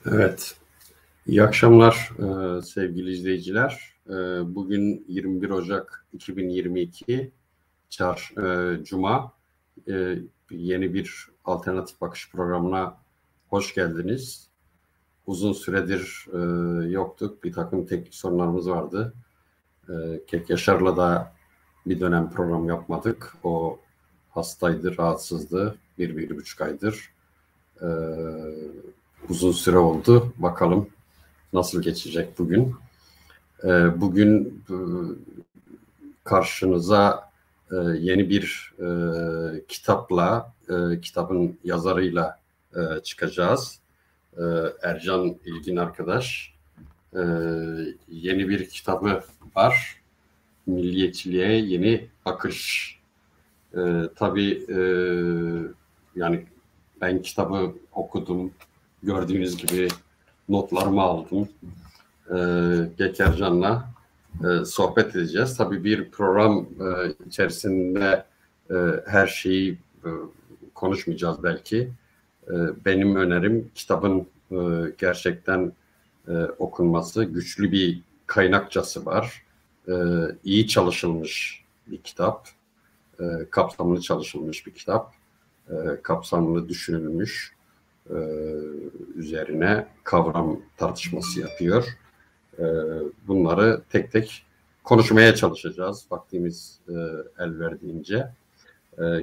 Evet, iyi akşamlar sevgili izleyiciler. Bugün 21 Ocak 2022, Cuma. Yeni bir Alternatif Bakış programına hoş geldiniz. Uzun süredir yoktuk, bir takım teknik sorunlarımız vardı. Kek Yaşar'la da bir dönem program yapmadık. O hastaydı, rahatsızdı, bir buçuk aydır. Uzun süre oldu, bakalım nasıl geçecek bugün? Bugün karşınıza yeni bir kitapla, kitabın yazarıyla çıkacağız. Ercan İlgin arkadaş. Yeni bir kitabı var. Milliyetçiliğe Yeni Bakış. Tabii yani ben kitabı okudum. Gördüğünüz gibi notlarımı aldım. Gekercan'la sohbet edeceğiz. Tabii bir program içerisinde her şeyi konuşmayacağız belki. Benim önerim kitabın gerçekten okunması. Güçlü bir kaynakçası var. İyi çalışılmış bir kitap. Kapsamlı çalışılmış bir kitap. Kapsamlı düşünülmüş. Üzerine kavram tartışması yapıyor. Bunları tek tek konuşmaya çalışacağız vaktimiz el verdiğince.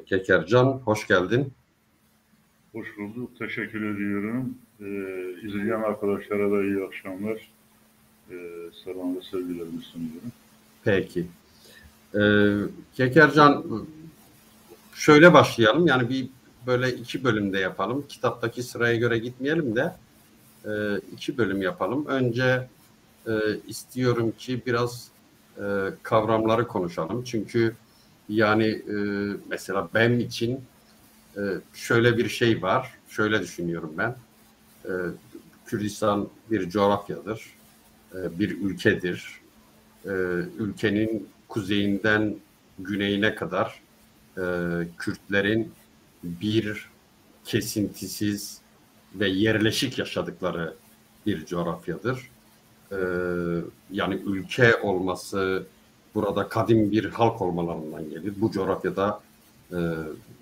Kekercan, hoş geldin. Hoş bulduk, teşekkür ediyorum. İzleyen arkadaşlara da iyi akşamlar. Selam ve sevgilerimi sunuyorum. Peki. Kekercan, şöyle başlayalım. Yani bir böyle 2 bölümde yapalım. Kitaptaki sıraya göre gitmeyelim de 2 bölüm yapalım. Önce istiyorum ki biraz kavramları konuşalım. Çünkü yani mesela benim için şöyle bir şey var. Şöyle düşünüyorum ben. Kürdistan bir coğrafyadır. Bir ülkedir. Ülkenin kuzeyinden güneyine kadar Kürtlerin bir kesintisiz ve yerleşik yaşadıkları bir coğrafyadır. Yani ülke olması burada kadim bir halk olmalarından gelir. Bu coğrafyada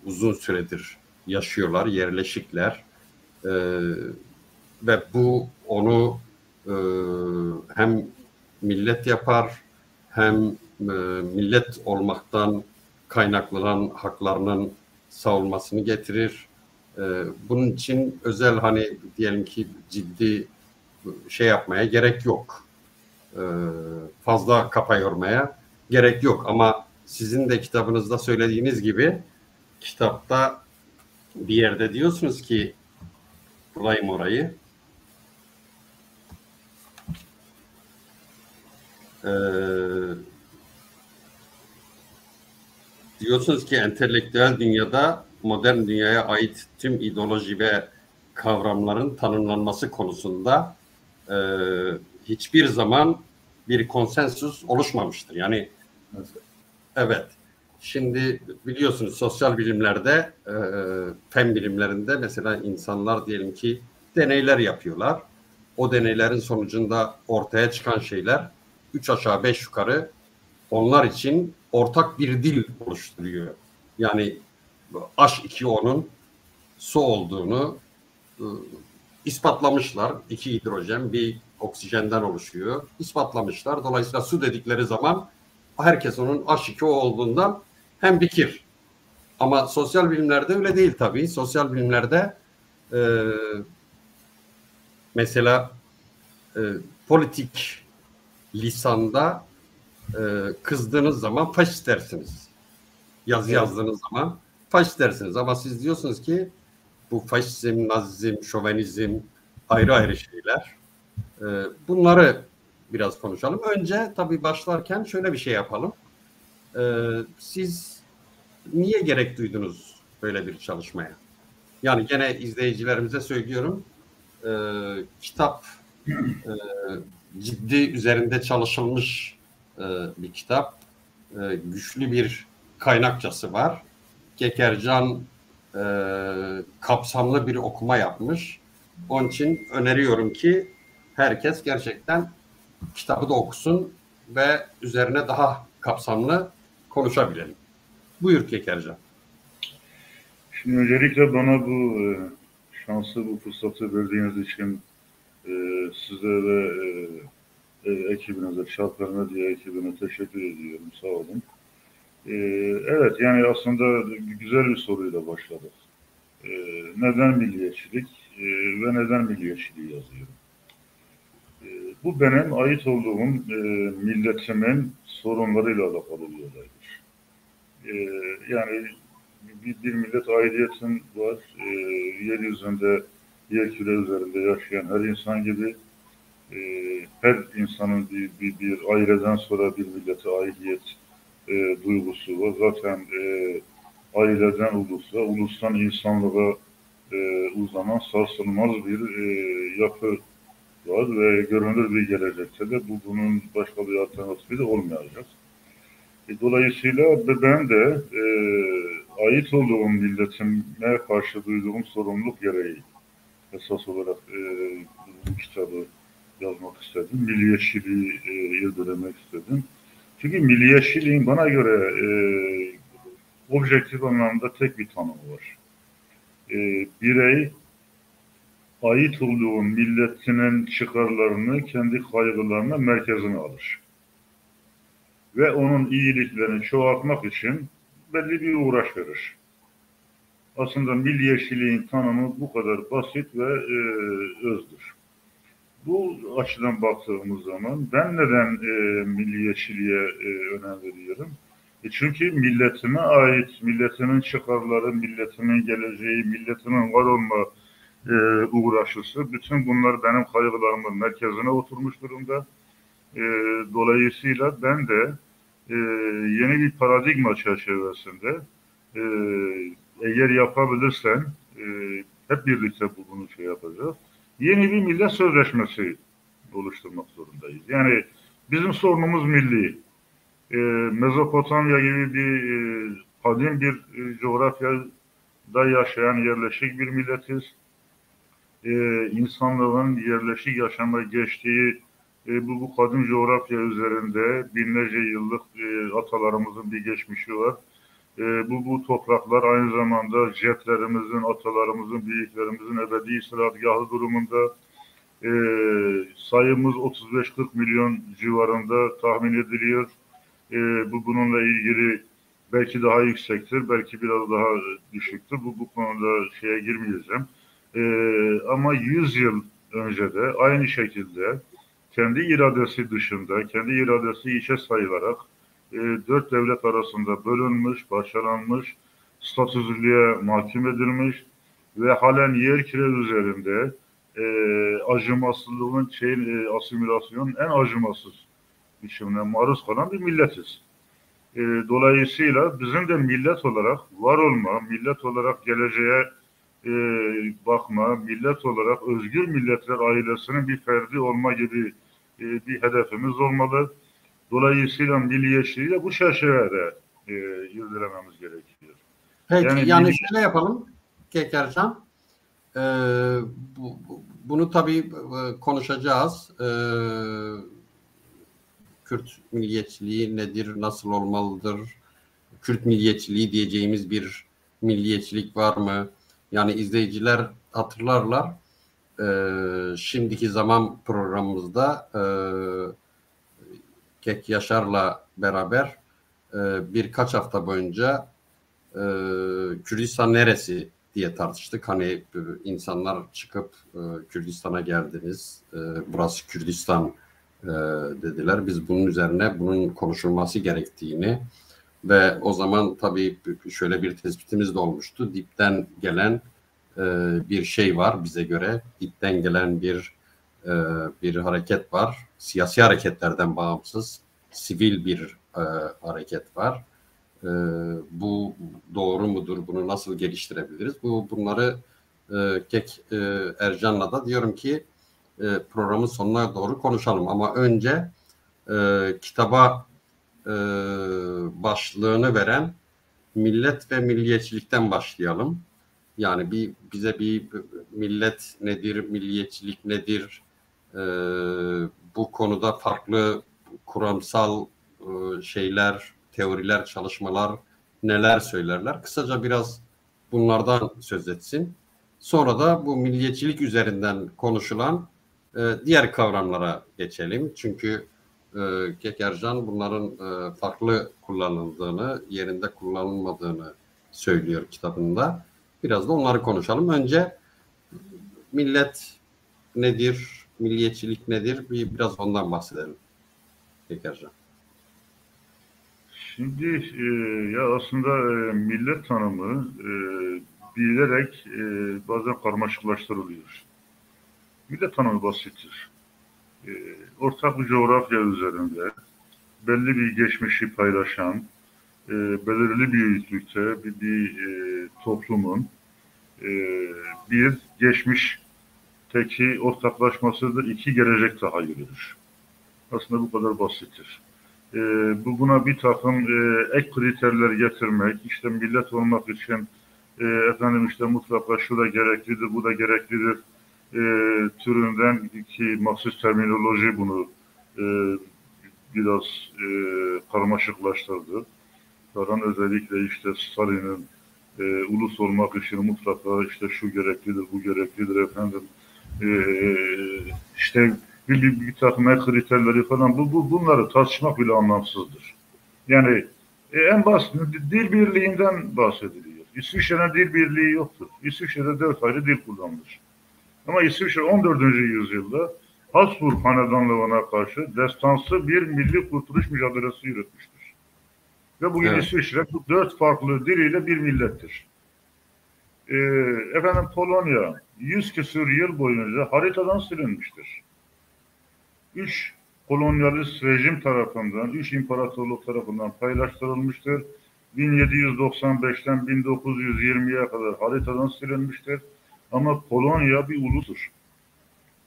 uzun süredir yaşıyorlar, yerleşikler. Ve bu onu hem millet yapar, hem millet olmaktan kaynaklanan haklarının savunmasını getirir. Bunun için özel hani diyelim ki ciddi şey yapmaya gerek yok. Fazla kafa yormaya gerek yok. Ama sizin de kitabınızda söylediğiniz gibi kitapta bir yerde diyorsunuz ki bulayım orayı. Diyorsunuz ki entelektüel dünyada modern dünyaya ait tüm ideoloji ve kavramların tanımlanması konusunda hiçbir zaman bir konsensus oluşmamıştır. Yani evet. Şimdi biliyorsunuz sosyal bilimlerde, fen bilimlerinde mesela insanlar diyelim ki deneyler yapıyorlar. O deneylerin sonucunda ortaya çıkan şeyler 3 aşağı 5 yukarı onlar için ortak bir dil oluşturuyor. Yani H2O'nun su olduğunu ispatlamışlar. 2 hidrojen, bir oksijenden oluşuyor. İspatlamışlar. Dolayısıyla su dedikleri zaman herkes onun H2O olduğundan hemfikir. Ama sosyal bilimlerde öyle değil tabii. Sosyal bilimlerde mesela politik lisanda kızdığınız zaman faşist dersiniz. Yazı yazdığınız zaman faşist dersiniz. Ama siz diyorsunuz ki bu faşizm, nazizm, şovenizm ayrı ayrı şeyler. Bunları biraz konuşalım. Önce tabii başlarken şöyle bir şey yapalım. Siz niye gerek duydunuz böyle bir çalışmaya? Yani gene izleyicilerimize söylüyorum. Kitap ciddi üzerinde çalışılmış bir kitap. Güçlü bir kaynakçası var. Kekercan kapsamlı bir okuma yapmış. Onun için öneriyorum ki herkes gerçekten kitabı da okusun ve üzerine daha kapsamlı konuşabilelim. Buyur Kekercan. Şimdi öncelikle bana bu şansı, bu fırsatı verdiğiniz için size ve ekibinize, Çarpar Medya ekibine teşekkür ediyorum. Sağ olun. Evet, yani aslında güzel bir soruyla başladık. Neden milliyetçilik ve neden milliyetçiliği yazıyorum? Bu benim ait olduğum milletimin sorunlarıyla alakalı bir olaydır. Yani bir millet aidiyetim var. Yeryüzünde, yer küre üzerinde yaşayan her insan gibi her insanın bir aileden sonra bir millete aidiyet duygusu var. Zaten aileden ulusa, ulustan insanlığa uzanan sarsılmaz bir yapı var ve görünür bir gelecekte de bunun başka bir alternatifi de olmayacak. Dolayısıyla ben de ait olduğum milletime karşı duyduğum sorumluluk gereği esas olarak bu kitabı yazmak istedim. Milliyetçiliği irdelemek istedim. Çünkü milliyetçiliğin bana göre objektif anlamda tek bir tanımı var. Birey ait olduğu milletinin çıkarlarını, kendi kaygılarını merkezine alır. Ve onun iyiliklerini çoğaltmak için belli bir uğraş verir. Aslında milliyetçiliğin tanımı bu kadar basit ve özdür. Bu açıdan baktığımız zaman ben neden milliyetçiliğe önem veriyorum? Çünkü milletime ait, milletimin çıkarları, milletimin geleceği, milletimin var olma uğraşısı, bütün bunlar benim kaygılarımın merkezine oturmuş durumda. Dolayısıyla ben de yeni bir paradigma çerçevesinde eğer yapabilirsen hep birlikte bunu yapacağız. Yeni bir millet sözleşmesi oluşturmak zorundayız. Yani bizim sorunumuz milli. Mezopotamya gibi bir kadim bir coğrafyada yaşayan yerleşik bir milletiz. İnsanlığın yerleşik yaşama geçtiği bu kadim coğrafya üzerinde binlerce yıllık atalarımızın bir geçmişi var. Bu topraklar aynı zamanda jetlerimizin, atalarımızın, büyüklerimizin ebedi istirahatgahı durumunda. Sayımız 35-40 milyon civarında tahmin ediliyor. Bununla ilgili belki daha yüksektir, belki biraz daha düşüktür. Bu konuda şeye girmeyeceğim. Ama 100 yıl önce de aynı şekilde kendi iradesi dışında, kendi iradesi içe sayılarak 4 devlet arasında bölünmüş, parçalanmış, statüsüzlüğe mahkum edilmiş ve halen yer küre üzerinde acımasızlığın, asimilasyonun en acımasız biçimine maruz kalan bir milletiz. Dolayısıyla bizim de millet olarak var olma, millet olarak geleceğe bakma, millet olarak özgür milletler ailesinin bir ferdi olma gibi bir hedefimiz olmalı. Dolayısıyla milliyetçiliği de bu çerçevede irdelememiz gerekiyor. Peki, yani şöyle yapalım Kekercan. Bunu tabii konuşacağız. Kürt milliyetçiliği nedir, nasıl olmalıdır? Kürt milliyetçiliği diyeceğimiz bir milliyetçilik var mı? Yani izleyiciler hatırlarlar. Şimdiki zaman programımızda Kek Yaşar'la beraber birkaç hafta boyunca Kürdistan neresi diye tartıştık. Hani insanlar çıkıp Kürdistan'a geldiniz, burası Kürdistan dediler. Biz bunun üzerine bunun konuşulması gerektiğini ve o zaman tabii şöyle bir tespitimiz de olmuştu. Dipten gelen bir şey var bize göre. Dipten gelen bir hareket var. Siyasi hareketlerden bağımsız sivil bir hareket var. Bu doğru mudur? Bunu nasıl geliştirebiliriz? Bunları Kek Ercan'la da diyorum ki programın sonuna doğru konuşalım. Ama önce kitaba başlığını veren millet ve milliyetçilikten başlayalım. Yani bize bir millet nedir, milliyetçilik nedir, bu konuda farklı kuramsal şeyler, teoriler, çalışmalar neler söylerler. Kısaca biraz bunlardan söz etsin. Sonra da bu milliyetçilik üzerinden konuşulan diğer kavramlara geçelim. Çünkü Kekercan bunların farklı kullanıldığını, yerinde kullanılmadığını söylüyor kitabında. Biraz da onları konuşalım. Önce millet nedir, milliyetçilik nedir? Biraz ondan bahsedelim. Kekercan. Şimdi ya aslında millet tanımı bilerek bazen karmaşıklaştırılıyor. Millet tanımı basittir. Ortak bir coğrafya üzerinde belli bir geçmişi paylaşan, belirli büyüklükte bir toplumun bir geçmişteki ortaklaşmasıdır, iki gelecek tahayyülüdür. Aslında bu kadar basittir. Buna bir takım ek kriterler getirmek, işte millet olmak için efendim işte mutlaka şu da gereklidir, bu da gereklidir türünden ki mahsus terminoloji bunu biraz karmaşıklaştırdı. Karan özellikle işte Stalin'in ulus olmak için mutlaka işte şu gereklidir, bu gereklidir efendim. İşte bir takım kriterleri falan bunları tartışmak bile anlamsızdır. Yani en basit dil birliğinden bahsediliyor. İsviçre'nin dil birliği yoktur. İsviçre'de 4 ayrı dil kullanılır. Ama İsviçre 14. yüzyılda Habsburg hanedanlığına karşı destansı bir milli kurtuluş mücadelesi yürütmüştür. Ve bugün evet. İsviçre bu 4 farklı diliyle bir millettir. Efendim Polonya 100 küsur yıl boyunca haritadan silinmiştir. 3 kolonyalist rejim tarafından, 3 imparatorluk tarafından paylaştırılmıştır. 1795'ten 1920'ye kadar haritadan silinmiştir. Ama Polonya bir ulustur.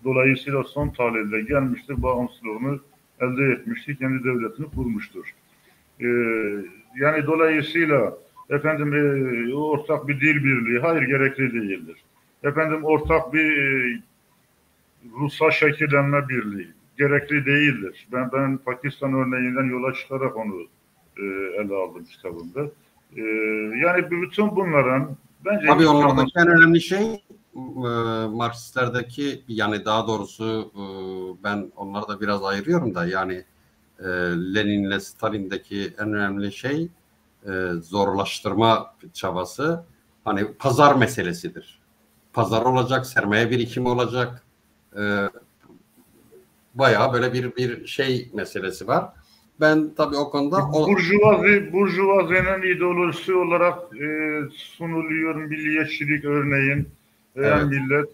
Dolayısıyla son tahlilde gelmiştir, bağımsızlığını elde etmiştir, kendi devletini kurmuştur. Yani dolayısıyla efendim ortak bir dil birliği, hayır gerekli değildir. Efendim ortak bir ruhsal şekillenme birliği gerekli değildir. Ben Pakistan örneğinden yola çıkarak onu ele aldım kitabımda. Yani bütün bunların bence... Tabii onlardaki en önemli şey Marksistlerdeki, yani daha doğrusu ben onları da biraz ayırıyorum da, yani Lenin'le Stalin'deki en önemli şey zorlaştırma çabası, hani pazar meselesidir. Pazar olacak, sermaye birikimi olacak, bayağı böyle bir şey meselesi var. Ben tabii o konuda... Burjuvazinin ideolojisi olarak sunuluyor milliyetçilik örneğin. Evet. Millet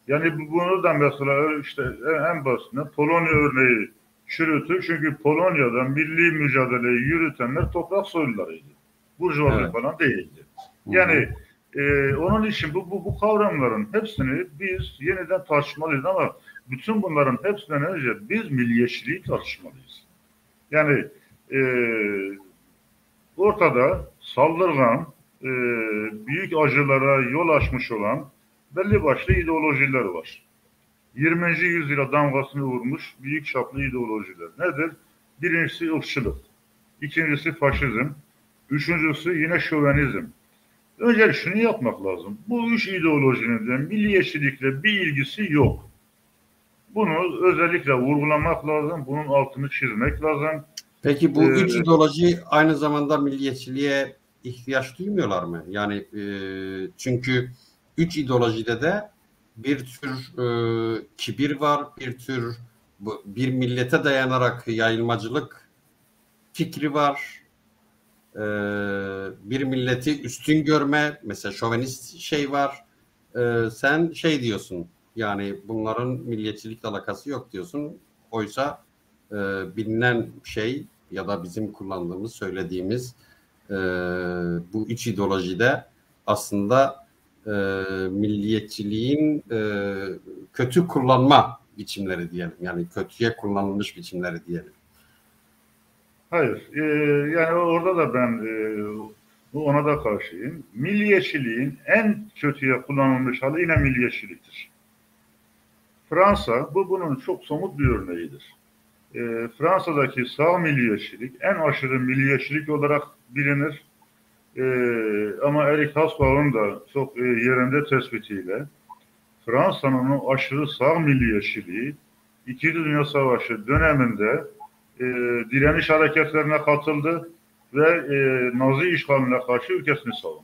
yani bunu da mesela işte en basitinden Polonya örneği çürütür. Çünkü Polonya'da milli mücadeleyi yürütenler toprak soylularıydı. Burjuvazi evet. falan değildi. Yani onun için bu kavramların hepsini biz yeniden tartışmalıyız ama bütün bunların hepsinden önce biz milliyetçiliği tartışmalıyız. Yani ortada saldırgan, büyük acılara yol açmış olan belli başlı ideolojiler var. 20. yüzyıla damgasını vurmuş büyük çaplı ideolojiler. Nedir? Birincisi ırkçılık, ikincisi faşizm, üçüncüsü yine şövenizm. Önce şunu yapmak lazım. Bu üç ideolojinin de milliyetçilikle bir ilgisi yok. Bunu özellikle vurgulamak lazım. Bunun altını çizmek lazım. Peki bu üç ideoloji aynı zamanda milliyetçiliğe ihtiyaç duymuyorlar mı? Yani çünkü üç ideolojide de bir tür kibir var, bir tür bir millete dayanarak yayılmacılık fikri var. Bir milleti üstün görme, mesela şovenist şey var. Sen şey diyorsun, yani bunların milliyetçilikle alakası yok diyorsun. Oysa bilinen şey ya da bizim kullandığımız, söylediğimiz bu üç ideolojide aslında milliyetçiliğin kötü kullanma biçimleri diyelim. Yani kötüye kullanılmış biçimleri diyelim. Hayır. Yani orada da ben Ona da karşıyım. Milliyetçiliğin en kötüye kullanılmış hali yine milliyetçiliktir. Fransa, bunun çok somut bir örneğidir. Fransa'daki sağ milliyetçilik en aşırı milliyetçilik olarak bilinir. Ama Eric Hobsbawm'ın da çok yerinde tespitiyle Fransa'nın o aşırı sağ milliyetçiliği İkinci Dünya Savaşı döneminde direniş hareketlerine katıldı ve Nazi işgaline karşı ülkesini savundu.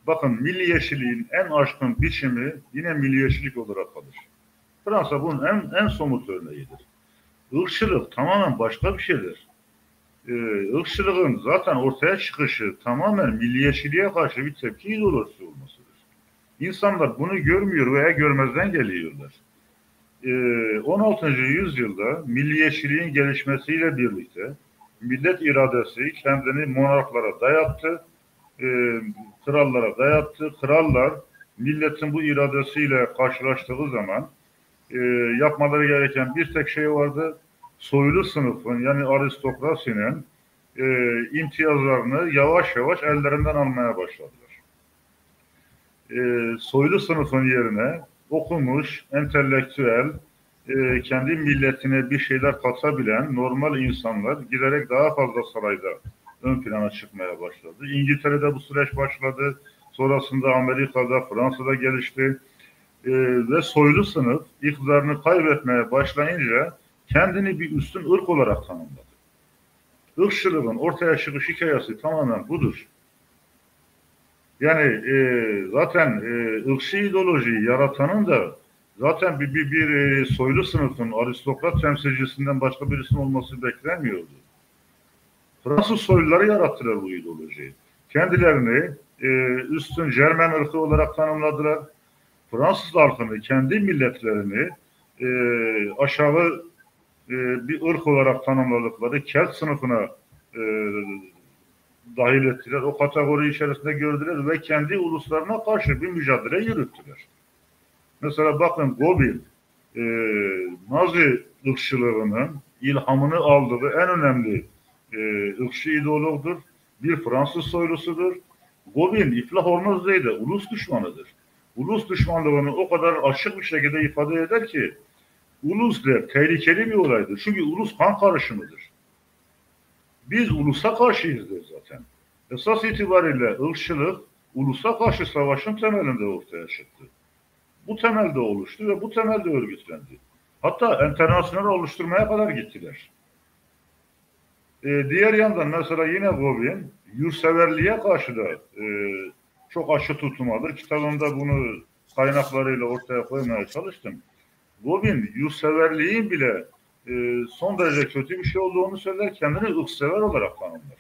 Bakın milliyetçiliğin en aşkın biçimi yine milliyetçilik olarak kalır. Fransa bunun en somut örneğidir. Irkçılık tamamen başka bir şeydir. Irkçılığın zaten ortaya çıkışı tamamen milliyetçiliğe karşı bir tepki ideolojisi olmasıdır. İnsanlar bunu görmüyor veya görmezden geliyorlar. 16. yüzyılda milliyetçiliğin gelişmesiyle birlikte millet iradesi kendini monarklara dayattı, krallara dayattı. Krallar milletin bu iradesiyle karşılaştığı zaman yapmaları gereken bir tek şey vardı. Soylu sınıfın yani aristokrasinin imtiyazlarını yavaş yavaş ellerinden almaya başladılar. Soylu sınıfın yerine okumuş, entelektüel, kendi milletine bir şeyler katabilen normal insanlar giderek daha fazla sarayda ön plana çıkmaya başladı. İngiltere'de bu süreç başladı. Sonrasında Amerika'da, Fransa'da gelişti. Ve soylu sınıf iktidarını kaybetmeye başlayınca kendini bir üstün ırk olarak tanımladı. Irkçılığın ortaya çıkış hikayesi tamamen budur. Yani zaten ırkçı ideolojiyi yaratanın da zaten bir soylu sınıfın aristokrat temsilcisinden başka birisinin olması beklenmiyordu. Fransız soyluları yarattılar bu ideolojiyi. Kendilerini üstün Cermen ırkı olarak tanımladılar. Fransız halkını, kendi milletlerini aşağı bir ırk olarak tanımladıkları Kelt sınıfına dahil ettiler. O kategori içerisinde gördüler ve kendi uluslarına karşı bir mücadele yürüttüler. Mesela bakın Goebbels Nazi ırkçılığının ilhamını aldığı en önemli ırkçı ideologdur. Bir Fransız soylusudur. Goebbels iflah olmaz değil de ulus düşmanıdır. Ulus düşmanlığını o kadar açık bir şekilde ifade eder ki ulus der tehlikeli bir olaydır. Çünkü ulus kan karışımıdır. Biz ulusa karşıyız der zaten. Esas itibariyle ırkçılık ulusa karşı savaşın temelinde ortaya çıktı. Bu temelde oluştu ve bu temelde örgütlendi. Hatta internasyonel oluşturmaya kadar gittiler. Diğer yandan mesela yine Goebbels yurtseverliğe karşı da çok aşı tutmadır. Kitabımda bunu kaynaklarıyla ortaya koymaya çalıştım. Goebbels yurtseverliğin bile son derece kötü bir şey olduğunu söyler, kendini ırksever olarak tanımlar.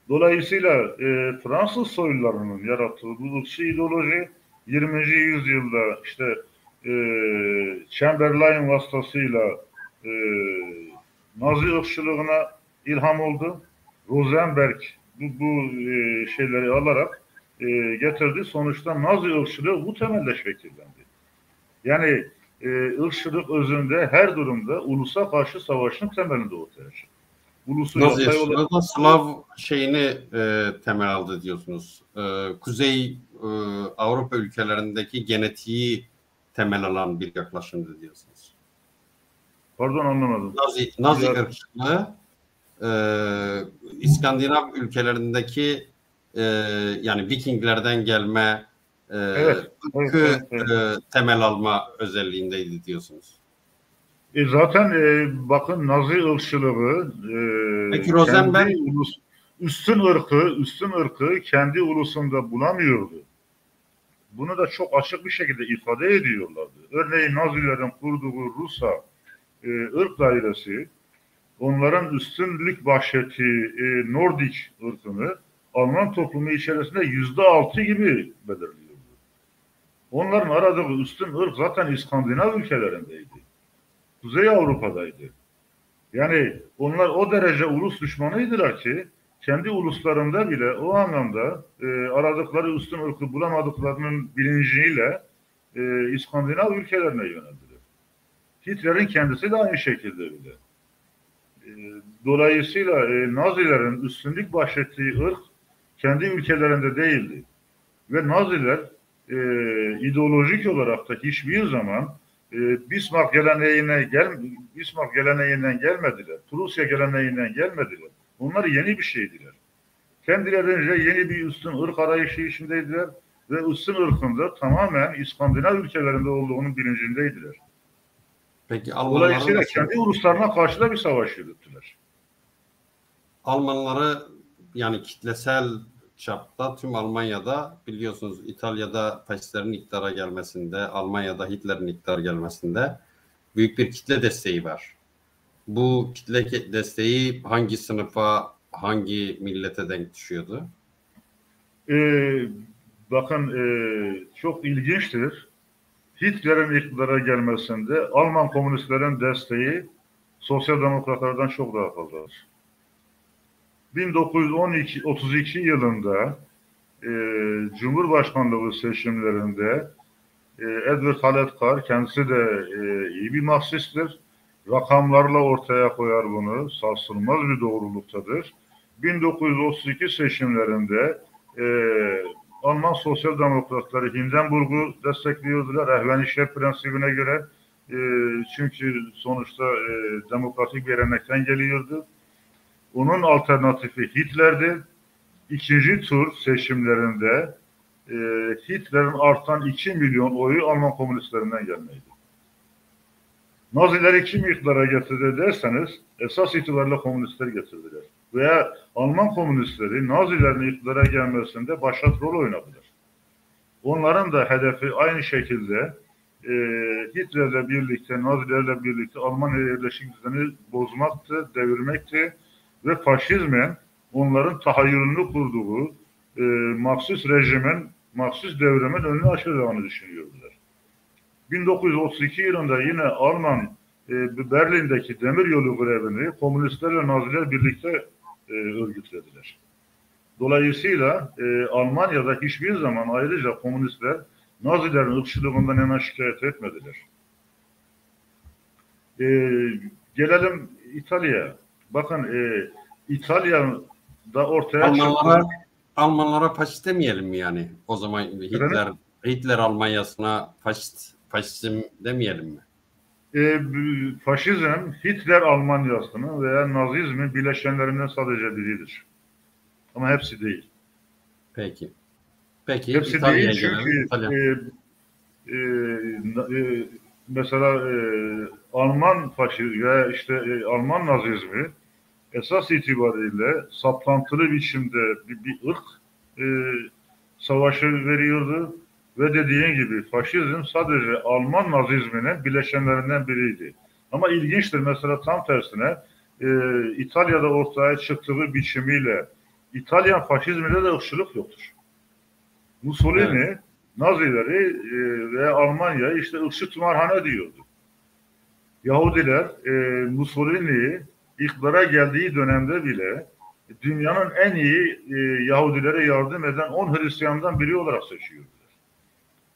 Dolayısıyla Fransız soylularının yarattığı bu ırkçı ideoloji 20. yüzyılda işte Chamberlain vasıtasıyla Nazi ırkçılığına ilham oldu. Rosenberg bu şeyleri alarak getirdi. Sonuçta Nazi ırkçılığı bu temelde şekillendi. Yani ırkçılık özünde her durumda ulusa karşı savaşın temelinde ortaya çıktı. Nazi ırkçılığı Slav şeyini temel aldı diyorsunuz. Kuzey Avrupa ülkelerindeki genetiği temel alan bir yaklaşımdı diyorsunuz. Pardon anlamadım. Nazi ırkçılığı İskandinav ülkelerindeki yani Vikinglerden gelme evet. temel alma özelliğindeydi diyorsunuz. Zaten bakın Nazi ırkçılığı peki Rosenberg üstün ırkı kendi ulusunda bulamıyordu. Bunu da çok açık bir şekilde ifade ediyorlardı. Örneğin Nazilerin kurduğu Rusya ırk dairesi onların üstünlük bahşettiği Nordik ırkını Alman toplumu içerisinde %6 gibi belirliyordu. Onların aradığı üstün ırk zaten İskandinav ülkelerindeydi. Kuzey Avrupa'daydı. Yani onlar o derece ulus düşmanıydılar ki kendi uluslarında bile o anlamda aradıkları üstün ırkı bulamadıklarının bilinciyle İskandinav ülkelerine yöneldiler. Hitler'in kendisi de aynı şekilde öyle. Dolayısıyla Nazilerin üstünlük bahşettiği ırk kendi ülkelerinde değildi. Ve Naziler ideolojik olarak da hiçbir zaman Bismarck geleneğinden gelmediler. Prusya geleneğinden gelmediler. Onlar yeni bir şeydiler. Kendilerince yeni bir üstün ırk arayışı içindeydiler ve üstün ırkında tamamen İskandinav ülkelerinde olduğunun bilincindeydiler. Peki Almanları Dolayısıyla nasıl? kendi uluslarına karşı da bir savaş yürüttüler. Almanları yani kitlesel çapta tüm Almanya'da biliyorsunuz İtalya'da faşistlerin iktidara gelmesinde, Almanya'da Hitler'in iktidara gelmesinde büyük bir kitle desteği var. Bu kitle desteği hangi sınıfa, hangi millete denk düşüyordu? Ee, bakın çok ilginçtir. Hitler'in iktidara gelmesinde Alman komünistlerin desteği sosyal demokratlardan çok daha fazladır. 1932 yılında Cumhurbaşkanlığı seçimlerinde Edward Hallett kendisi de iyi bir Marksisttir. Rakamlarla ortaya koyar bunu. Sarsılmaz bir doğruluktadır. 1932 seçimlerinde Alman Sosyal Demokratları Hindenburg'u destekliyordular. Ehvenişehir prensibine göre. Çünkü sonuçta demokratik bir gelenekten geliyordu. Onun alternatifi Hitler'di. İkinci tur seçimlerinde Hitler'in artan 2 milyon oyu Alman komünistlerinden gelmeydi. Nazileri kim iktidara getirdi derseniz esas itibariyle komünistler getirdiler. Veya Alman komünistleri Nazilerin iktidara gelmesinde başat rol oynadılar. Onların da hedefi aynı şekilde Hitler'le birlikte, Nazilerle birlikte Almanya yerleşik düzeni bozmaktı, devirmekti ve faşizmin onların tahayyülünü kurduğu Marksist rejimin, Marksist devrimin önünü açacağını düşünüyordular. 1932 yılında yine Alman Berlin'deki demiryolu grevini komünistler ve Naziler birlikte örgütlediler. Dolayısıyla Almanya'da hiçbir zaman ayrıca komünistler Nazilerin ırkçılığından yana şikayet etmediler. Gelelim İtalya'ya. Bakın İtalya'da ortaya çıktı. Almanlara faşist demeyelim mi yani? O zaman Hitler Almanya'sına faşizm demeyelim mi? Faşizm Hitler Almanya'sının veya Nazizmin bileşenlerinden sadece biridir. Ama hepsi değil. Peki Hepsi İtalya'ya değil çünkü mesela Alman faşizmi veya işte Alman Nazizmi esas itibariyle saplantılı biçimde bir ırk savaşı veriyordu ve dediğin gibi faşizm sadece Alman Nazizminin bileşenlerinden biriydi. Ama ilginçtir mesela tam tersine İtalya'da ortaya çıktığı biçimiyle İtalyan faşizminde de ırkçılık yoktur. Mussolini evet. Nazileri ve Almanya'yı işte ırkçı tımarhane diyordu. Yahudiler Mussolini'yi iktidara geldiği dönemde bile dünyanın en iyi Yahudilere yardım eden 10 Hristiyan'dan biri olarak seçiyordular.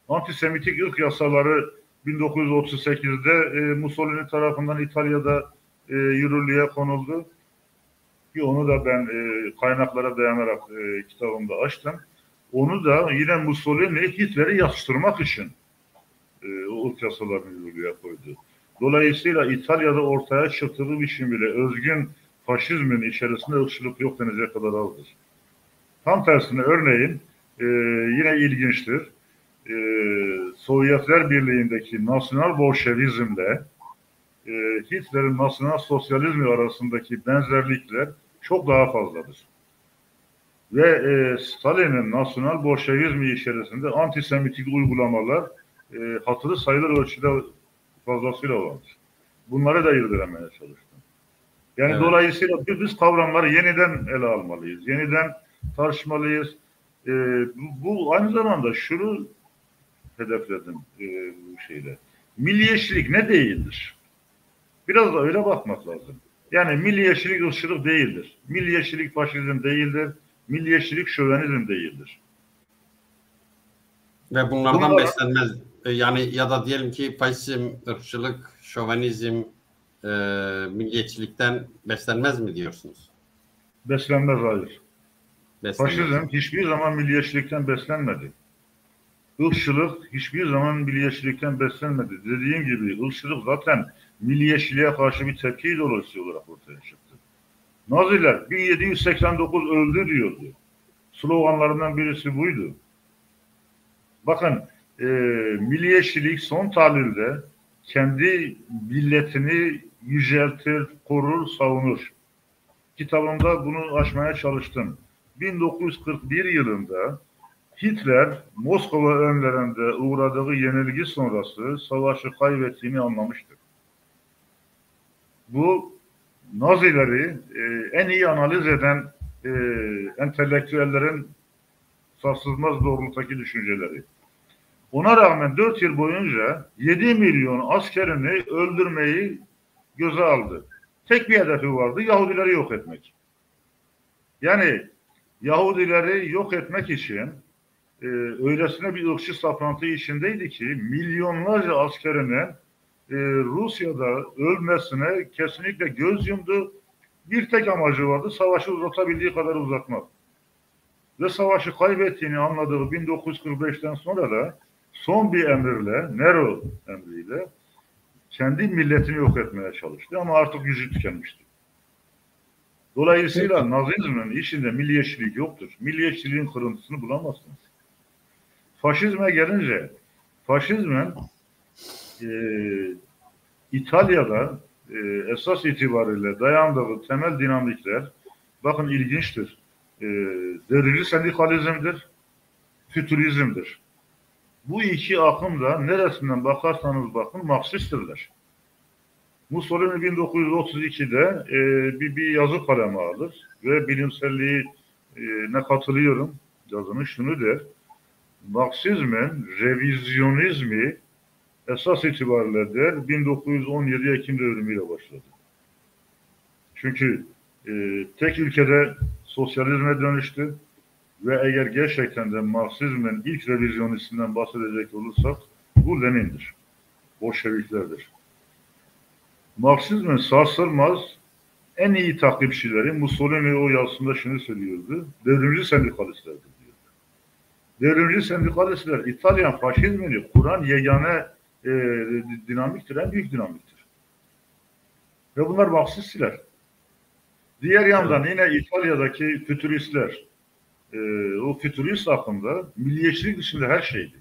Antisemitik ırk yasaları 1938'de Mussolini tarafından İtalya'da yürürlüğe konuldu. Ki onu da ben kaynaklara dayanarak kitabımda açtım. Onu da yine Mussolini Hitler'i yatıştırmak için o ırk yasalarını yürürlüğe koydu. Dolayısıyla İtalya'da ortaya çıktığı biçimiyle özgün faşizmin içerisinde ırkçılık yok denecek kadar azdır. Tam tersine örneğin yine ilginçtir. Sovyetler Birliği'ndeki nasyonal bolşevizmle Hitler'in nasyonal sosyalizmi arasındaki benzerlikler çok daha fazladır. Ve Stalin'in nasyonal bolşevizmi içerisinde antisemitik uygulamalar hatırı sayılır ölçüde fazlasıyla vardır. Bunları da irdelemeye çalıştım. Yani evet. Dolayısıyla biz kavramları yeniden ele almalıyız. Yeniden tartışmalıyız. Bu aynı zamanda şunu hedefledim bu şeyle. Milliyetçilik ne değildir? Biraz da öyle bakmak lazım. Yani milliyetçilik ırkçılık değildir. Milliyetçilik faşizm değildir. Milliyetçilik şövenizm değildir. Ve bunlardan beslenmez. Yani ya da diyelim ki faşizm, ırkçılık, şövenizm, milliyetçilikten beslenmez mi diyorsunuz? Beslenmez, hayır. Faşizm hiçbir zaman milliyetçilikten beslenmedi. Irkçılık hiçbir zaman milliyetçilikten beslenmedi. Dediğim gibi ırkçılık zaten milliyetçiliğe karşı bir tepki ideolojisi olarak ortaya çıktı. Naziler 1789 öldü diyordu. Sloganlarından birisi buydu. Bakın milliyetçilik son tahlilde kendi milletini yüceltir, korur, savunur. Kitabımda bunu aşmaya çalıştım. 1941 yılında Hitler Moskova önlerinde uğradığı yenilgi sonrası savaşı kaybettiğini anlamıştır. Bu Nazileri en iyi analiz eden entelektüellerin sarsılmaz doğrultudaki düşünceleri. Ona rağmen 4 yıl boyunca 7 milyon askerini öldürmeyi göze aldı. Tek bir hedefi vardı, Yahudileri yok etmek. Yani Yahudileri yok etmek için öylesine bir ırkçı saplantı içindeydi ki milyonlarca askerinin Rusya'da ölmesine kesinlikle göz yumdu. Bir tek amacı vardı, savaşı uzatabildiği kadar uzatmak. Ve savaşı kaybettiğini anladığı 1945'ten sonra da son bir emirle, Nero emriyle kendi milletini yok etmeye çalıştı ama artık gücü tükenmişti. Dolayısıyla Nazizmin içinde milliyetçilik yoktur. Milliyetçiliğin kırıntısını bulamazsınız. Faşizme gelince, faşizmin İtalya'da esas itibariyle dayandığı temel dinamikler, bakın ilginçtir, devrimci sendikalizmdir, fütürizmdir. Bu iki akım da neresinden bakarsanız bakın Marksisttirler. Mussolini 1932'de bir yazı kaleme alır ve bilimselliğine katılıyorum. Yazının şunu der: Marksizmin revizyonizmi esas itibariyle der 1917 Ekim devrimiyle başladı. Çünkü tek ülkede sosyalizme dönüştü ve eğer gerçekten de Marksizmin ilk revizyonistinden bahsedecek olursak bu Lenin'dir. Bolşeviklerdir. Marksizmin sarsılmaz en iyi takipçileri Mussolini o yazısında şunu söylüyordu: devrimci sendikalistlerdir diyordu. Devrimci sendikalistler İtalyan faşizmini kuran yegane dinamiktir, en büyük dinamiktir. Ve bunlar Marksistler. Diğer yandan yine İtalya'daki fütüristler, o fütürist akımda milliyetçilik dışında her şeydi.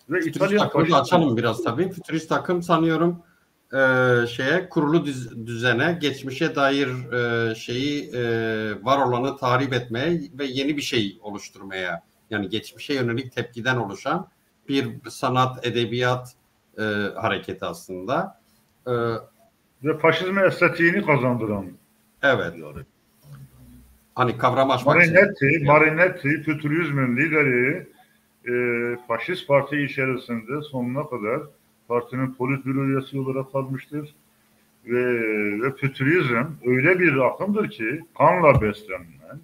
Ve fütürist akımı da açalım biraz tabii. Fütürist akım sanıyorum kurulu düzene, geçmişe dair var olanı tahrip etmeye ve yeni bir şey oluşturmaya, yani geçmişe yönelik tepkiden oluşan bir sanat, edebiyat hareketi aslında. Ve faşizme estetiğini kazandıran. Evet. Hani kavram açmak Marinetti, fütürizmin lideri, faşist parti içerisinde sonuna kadar partinin politbüro üyesi olarak kalmıştır. Ve fütürizm öyle bir akımdır ki kanla beslenen,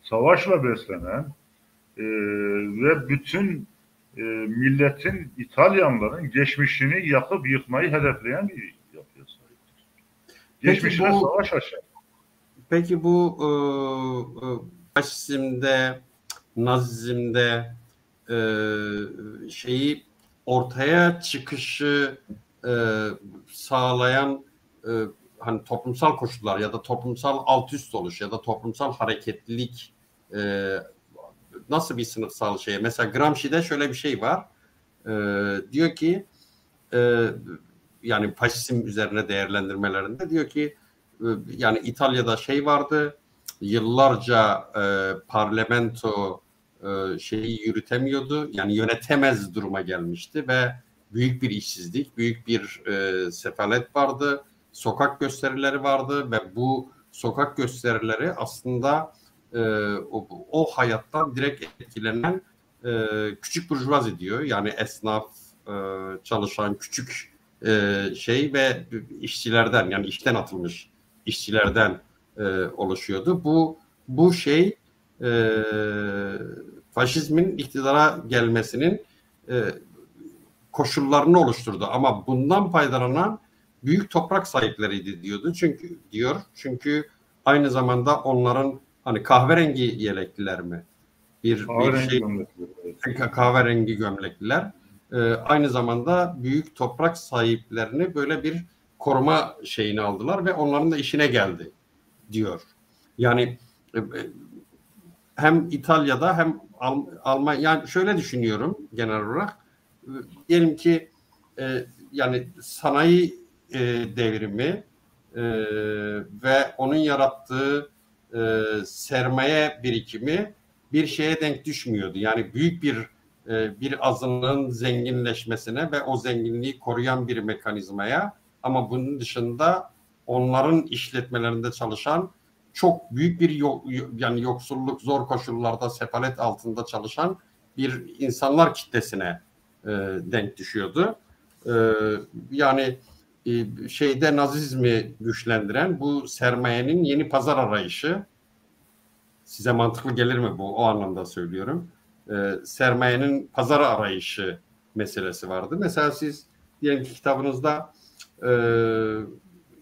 savaşla beslenen ve bütün milletin, İtalyanların geçmişini yakıp yıkmayı hedefleyen bir yapıya sahiptir. Geçmişine savaş açar. Peki bu faşizmde, nazizmde ortaya çıkışı sağlayan hani toplumsal koşullar ya da toplumsal alt üst oluş ya da toplumsal hareketlilik nasıl bir sınıfsal şey? Mesela Gramsci'de şöyle bir şey var. Diyor ki yani faşizm üzerine değerlendirmelerinde diyor ki yani İtalya'da vardı, yıllarca parlamento yürütemiyordu, yani yönetemez duruma gelmişti ve büyük bir işsizlik, büyük bir sefalet vardı, sokak gösterileri vardı ve bu sokak gösterileri aslında o hayattan direkt etkilenen küçük burjuvazi diyor, yani esnaf, çalışan küçük ve işçilerden, yani işten atılmış işçilerden oluşuyordu. Bu faşizmin iktidara gelmesinin koşullarını oluşturdu ama bundan faydalanan büyük toprak sahipleriydi diyordu. Çünkü aynı zamanda onların Hani kahverengi yelekliler mi? Bir Kahverengi şey, gömlekli. Evet. kahverengi gömlekliler. Aynı zamanda büyük toprak sahiplerini böyle bir koruma şeyini aldılar ve onların da işine geldi diyor. Yani hem İtalya'da hem Almanya, yani şöyle düşünüyorum genel olarak. Diyelim ki yani sanayi devrimi ve onun yarattığı sermaye birikimi bir şeye denk düşmüyordu. Yani büyük bir azınlığın zenginleşmesine ve o zenginliği koruyan bir mekanizmaya, ama bunun dışında onların işletmelerinde çalışan çok büyük bir yani yoksulluk, zor koşullarda sefalet altında çalışan bir insanlar kitlesine denk düşüyordu. Yani şeyde Nazizmi güçlendiren bu sermayenin yeni pazar arayışı, size mantıklı gelir mi bu? O anlamda söylüyorum. Sermayenin pazar arayışı meselesi vardı. Mesela siz diyelim ki kitabınızda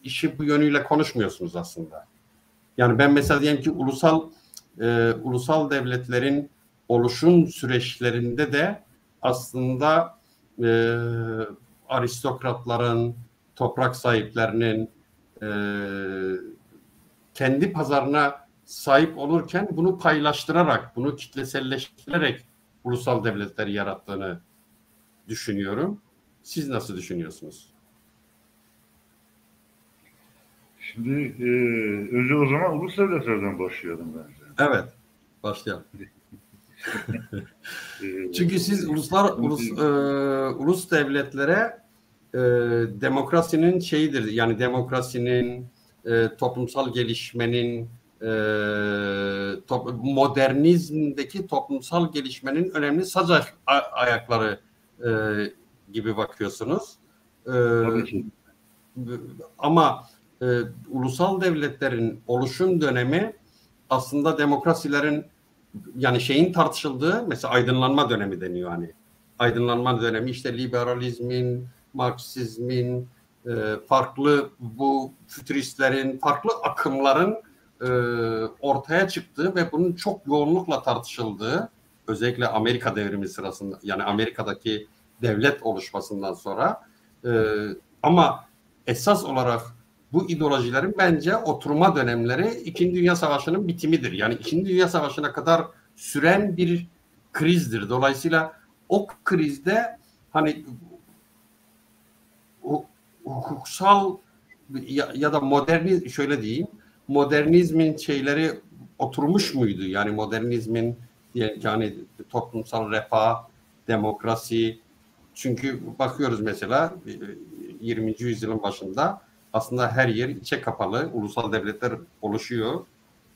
işi bu yönüyle konuşmuyorsunuz aslında. Yani ben mesela diyelim ki ulusal devletlerin oluşum süreçlerinde de aslında aristokratların, toprak sahiplerinin kendi pazarına sahip olurken bunu paylaştırarak, bunu kitleselleştirerek ulusal devletleri yarattığını düşünüyorum. Siz nasıl düşünüyorsunuz? Şimdi önce o zaman ulus devletlerden başlayalım bence. Evet, başlayalım. Çünkü siz ulus devletlere demokrasinin şeyidir, yani demokrasinin, toplumsal gelişmenin, modernizmdeki toplumsal gelişmenin önemli sac ayakları gibi bakıyorsunuz. Tabii ki. Ama ulusal devletlerin oluşum dönemi aslında demokrasilerin, yani şeyin tartışıldığı, mesela aydınlanma dönemi deniyor hani. Aydınlanma dönemi işte liberalizmin, Marksizmin, farklı bu fütüristlerin, farklı akımların ortaya çıktığı ve bunun çok yoğunlukla tartışıldığı, özellikle Amerika devrimi sırasında, yani Amerika'daki devlet oluşmasından sonra, ama esas olarak bu ideolojilerin bence oturma dönemleri İkinci Dünya Savaşı'nın bitimidir. Yani İkinci Dünya Savaşı'na kadar süren bir krizdir. Dolayısıyla o krizde hani hukuksal ya da şöyle diyeyim, modernizmin şeyleri oturmuş muydu? Yani modernizmin diyelim ki hani toplumsal refah, demokrasi, çünkü bakıyoruz mesela 20. yüzyılın başında aslında her yer içe kapalı, ulusal devletler oluşuyor.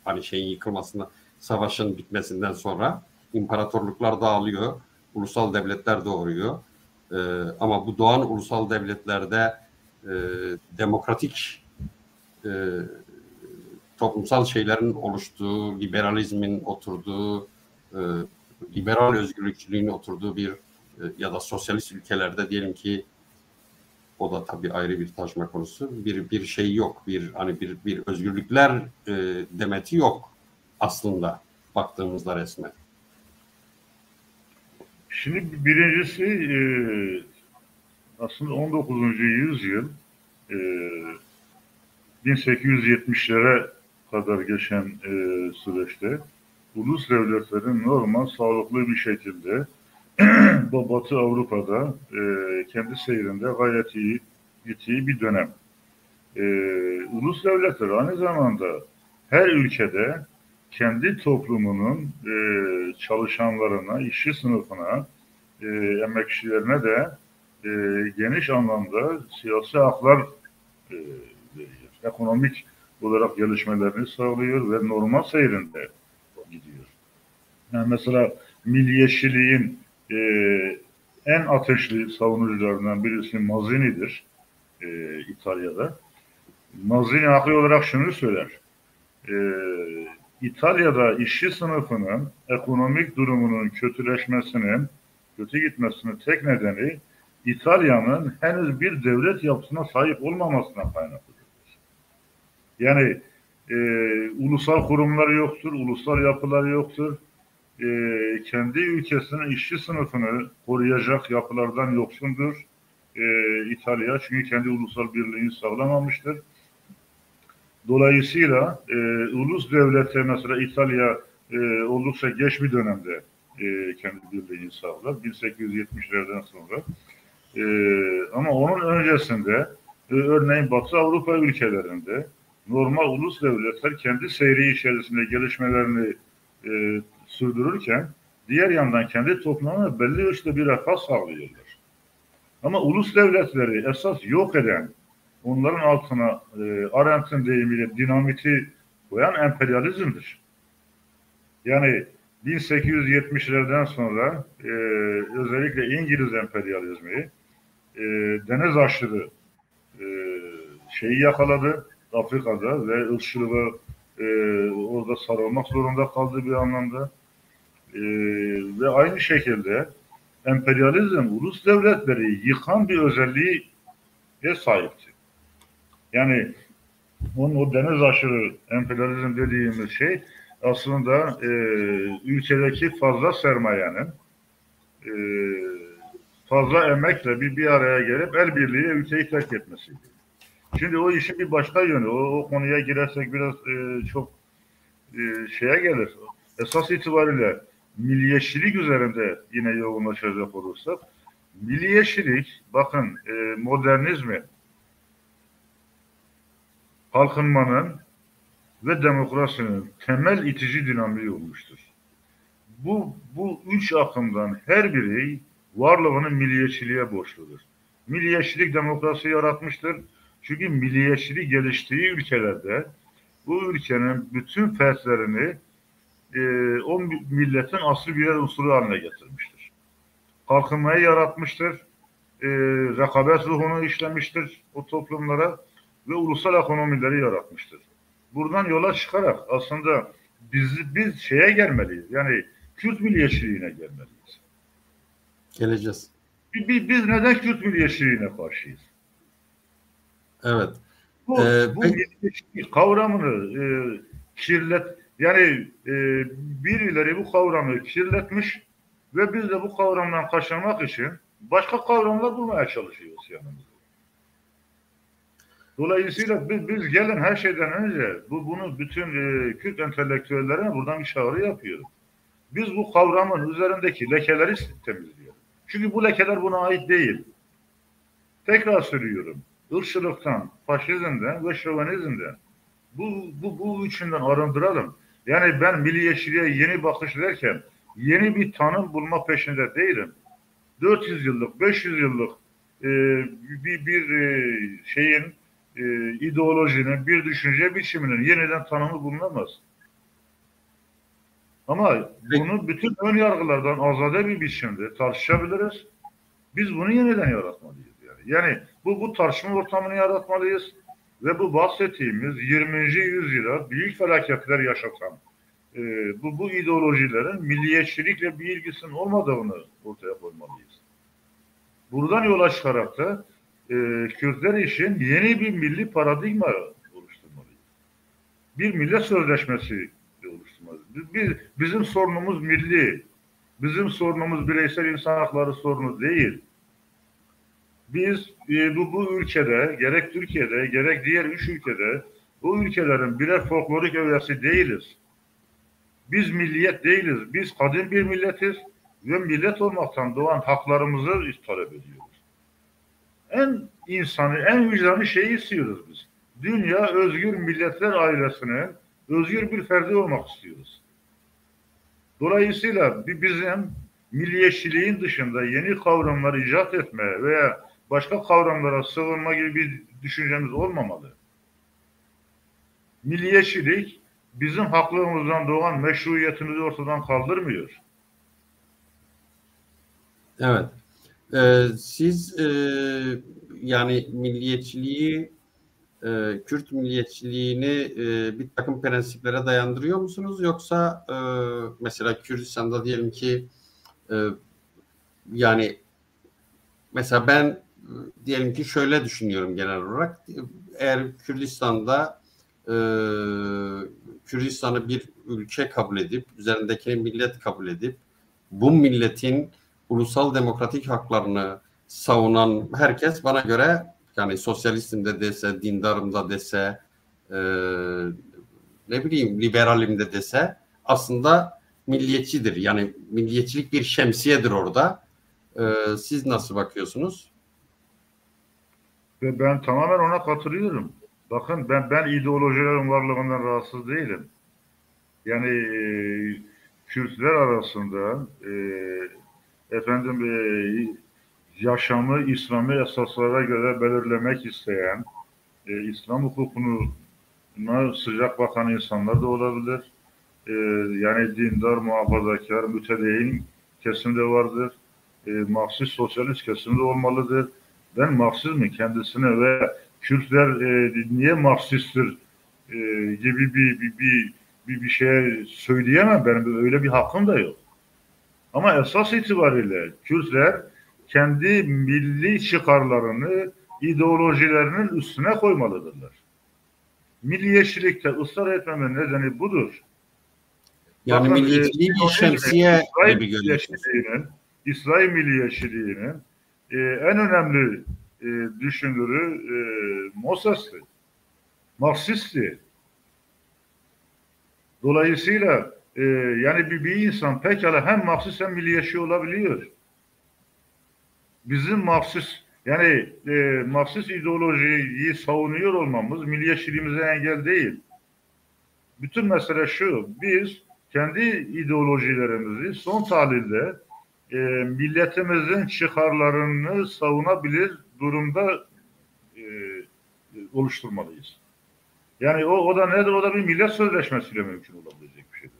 Hani şeyin yıkılmasına, savaşın bitmesinden sonra imparatorluklar dağılıyor, ulusal devletler doğuyor. Ama bu doğan ulusal devletlerde demokratik toplumsal şeylerin oluştuğu, liberalizmin oturduğu, liberal özgürlükçülüğün oturduğu bir ya da sosyalist ülkelerde diyelim ki, o da tabii ayrı bir tartışma konusu. Bir şey yok, bir özgürlükler demeti yok aslında baktığımızda resmen. Şimdi birincisi aslında 19. yüzyıl 1870'lere kadar geçen süreçte ulus devletlerin normal, sağlıklı bir şekilde Batı Avrupa'da kendi seyrinde gayet iyi gittiği bir dönem. Ulus devletler aynı zamanda her ülkede kendi toplumunun çalışanlarına, işçi sınıfına, emekçilerine de geniş anlamda siyasi haklar veriyor. Ekonomik olarak gelişmelerini sağlıyor ve normal seyrinde gidiyor. Yani mesela milliyetçiliğin en ateşli savunucularından birisi Mazzini'dir İtalya'da. Mazzini haklı olarak şunu söyler. İtalya'da işçi sınıfının ekonomik durumunun kötüleşmesinin, kötü gitmesinin tek nedeni İtalya'nın henüz bir devlet yapısına sahip olmamasına kaynaklıdır. Yani Ulusal kurumlar yoktur, ulusal yapılar yoktur. Kendi ülkesinin işçi sınıfını koruyacak yapılardan yoksundur İtalya. Çünkü kendi ulusal birliğini sağlamamıştır. Dolayısıyla ulus devleti mesela İtalya oldukça geç bir dönemde kendi birliğini sağlar. 1870'lerden sonra. Ama onun öncesinde örneğin Batı Avrupa ülkelerinde normal ulus devletler kendi seyri içerisinde gelişmelerini sürdürürken diğer yandan kendi toplumuna belli ölçüde bir refah sağlıyorlar. Ama ulus devletleri esas yok eden, onların altına Arendt'in deyimiyle dinamiti koyan emperyalizmdir. Yani 1870'lerden sonra özellikle İngiliz emperyalizmi deniz aşırı şeyi yakaladı Afrika'da ve ırkçılığı orada sarılmak zorunda kaldı bir anlamda. Ve aynı şekilde emperyalizm ulus devletleri yıkan bir özelliğe sahipti. Yani o deniz aşırı emperyalizm dediğimiz şey aslında ülkedeki fazla sermayenin fazla emekle bir araya gelip el birliğiyle ülkeyi terk etmesiydi. Şimdi o işin bir başka yönü, o konuya girersek biraz çok şeye gelir. Esas itibariyle milliyetçilik üzerinde yine yoğunlaşacak olursak, milliyetçilik, bakın modernizmin, kalkınmanın ve demokrasinin temel itici dinamiği olmuştur. Bu üç akımdan her biri varlığını milliyetçiliğe borçludur. Milliyetçilik demokrasi yaratmıştır. Çünkü milliyetçilik geliştiği ülkelerde bu ülkenin bütün fertlerini o milletin asli birer unsuru haline getirmiştir. Kalkınmayı yaratmıştır. Rekabet ruhunu işlemiştir o toplumlara ve ulusal ekonomileri yaratmıştır. Buradan yola çıkarak aslında biz şeye gelmeliyiz. Yani Kürt milliyetçiliğine gelmeliyiz. Geleceğiz. Biz neden Kürt milliyetçiliğine karşıyız? Evet. Bu milliyetçilik kavramını yani birileri bu kavramı kirletmiş ve biz de bu kavramdan kaçınmak için başka kavramlar bulmaya çalışıyoruz yanımızda. Dolayısıyla biz gelin her şeyden önce bunu bütün Kürt entelektüellerine buradan bir çağrı yapıyoruz. Biz bu kavramın üzerindeki lekeleri temizliyoruz. Çünkü bu lekeler buna ait değil. Tekrar söylüyorum. Irkçılıktan, faşizmden ve şövenizmden bu üçünden arındıralım. Yani ben milliyetçiliğe yeni bakış derken yeni bir tanım bulma peşinde değilim. 400 yıllık, 500 yıllık bir şeyin ideolojinin, bir düşünce biçiminin yeniden tanımı bulunamaz. Ama bunu bütün ön yargılardan azade bir biçimde tartışabiliriz. Biz bunu yeniden yaratmalıyız. Yani bu tartışma ortamını yaratmalıyız ve bu bahsettiğimiz 20. yüzyıla büyük felaketler yaşatan bu ideolojilerin milliyetçilikle bir ilgisinin olmadığını ortaya koymalıyız. Buradan yola çıkarak da Kürtler için yeni bir milli paradigma oluşturmalıyız. Bir millet sözleşmesi oluşturmalıyız. Bizim sorunumuz milli, bizim sorunumuz bireysel insan hakları sorunu değil. Biz bu ülkede, gerek Türkiye'de, gerek diğer 3 ülkede bu ülkelerin birer folklorik öğesi değiliz. Biz milliyet değiliz. Biz kadim bir milletiz ve millet olmaktan doğan haklarımızı talep ediyoruz. En insanı, en vicdanlı şeyi istiyoruz biz. Dünya özgür milletler ailesinin özgür bir ferdi olmak istiyoruz. Dolayısıyla bizim milliyetçiliğin dışında yeni kavramlar icat etme veya başka kavramlara sığınma gibi bir düşüncemiz olmamalı. Milliyetçilik bizim haklılığımızdan doğan meşruiyetimizi ortadan kaldırmıyor. Evet. Siz yani milliyetçiliği, Kürt milliyetçiliğini bir takım prensiplere dayandırıyor musunuz? Yoksa mesela Kürdistan'da diyelim ki yani mesela ben diyelim ki şöyle düşünüyorum genel olarak. Eğer Kürdistan'da Kürdistan'ı bir ülke kabul edip, üzerindeki millet kabul edip, bu milletin ulusal demokratik haklarını savunan herkes bana göre, yani sosyalistim de dese, dindarım da dese, ne bileyim liberalim de dese, aslında milliyetçidir. Yani milliyetçilik bir şemsiyedir orada. Siz nasıl bakıyorsunuz? Ve ben tamamen ona katılıyorum. Bakın ben ideolojilerin varlığından rahatsız değilim. Yani Kürtler arasında yaşamı İslami esaslara göre belirlemek isteyen, İslam hukukuna sıcak bakan insanlar da olabilir. Yani dindar, muhafazakar, mütedeyyin kesim de vardır. Marksist, sosyalist kesim de olmalıdır. Ben Marksizmin kendisine ve Kürtler niye Marksisttir gibi bir şey söyleyemem. Benim öyle bir hakkım da yok. Ama esas itibariyle Kürtler kendi milli çıkarlarını ideolojilerinin üstüne koymalıdırlar. Milliyetçilikte ısrar etmemin nedeni budur. Yani bakın, milliyetçiliği bir şemsiye gibi görüyorsunuz. İsrail milliyetçiliğinin en önemli düşünürü Moses'ti. Marksistti. Dolayısıyla yani bir insan pekala hem Marksist hem milliyetçi olabiliyor. Bizim Marksist ideolojiyi savunuyor olmamız milliyetçiliğimize engel değil. Bütün mesele şu, biz kendi ideolojilerimizi son tahlilde milletimizin çıkarlarını savunabilir durumda oluşturmalıyız. Yani o da nedir? O da bir millet sözleşmesiyle mümkün olabilecek bir şeydir.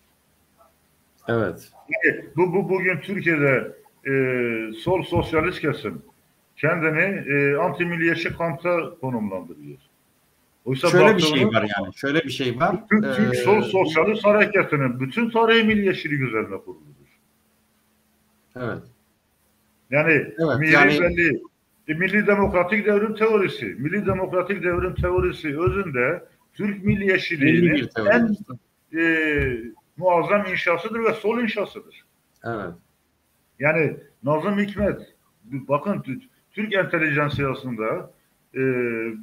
Evet. Yani bugün Türkiye'de sol sosyalist kesim kendini anti-milliyetçi kampta konumlandırıyor. Oysa şöyle bir şey var yani. Şöyle bir şey var. Türk sol sosyalist hareketinin bütün tarihi milliyetçilik üzerine kuruludur. Evet. Yani evet, milli demokratik devrim teorisi. Milli demokratik devrim teorisi özünde Türk milliyetçiliğinin en muazzam inşasıdır ve sol inşasıdır. Evet. Yani Nazım Hikmet, bakın Türk entelijansiyasında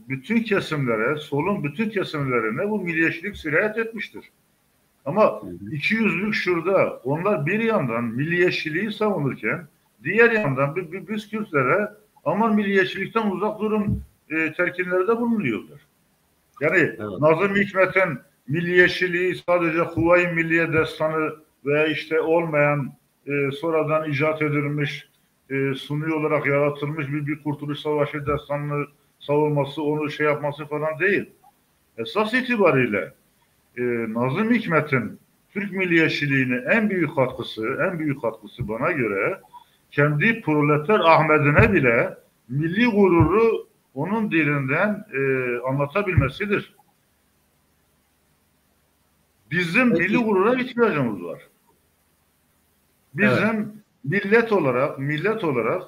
bütün kesimlere, solun bütün kesimlerine bu milliyetçilik sirayet etmiştir. Ama ikiyüzlülük şurada. Onlar bir yandan milliyetçiliği savunurken diğer yandan biz Kürtlere aman milliyetçilikten uzak durun telkinlerde bulunuyorlar. Yani evet. Nazım Hikmet'in milliyetçiliği sadece Huvayi Milliye Destanı ve işte olmayan sonradan icat edilmiş suni olarak yaratılmış bir Kurtuluş Savaşı destanını savunması, onu şey yapması falan değil. Esas itibariyle Nazım Hikmet'in Türk milliyetçiliğine en büyük katkısı bana göre kendi proleter Ahmet'ine bile milli gururu onun dilinden anlatabilmesidir. Bizim milli gurura ihtiyacımız var. Bizim millet olarak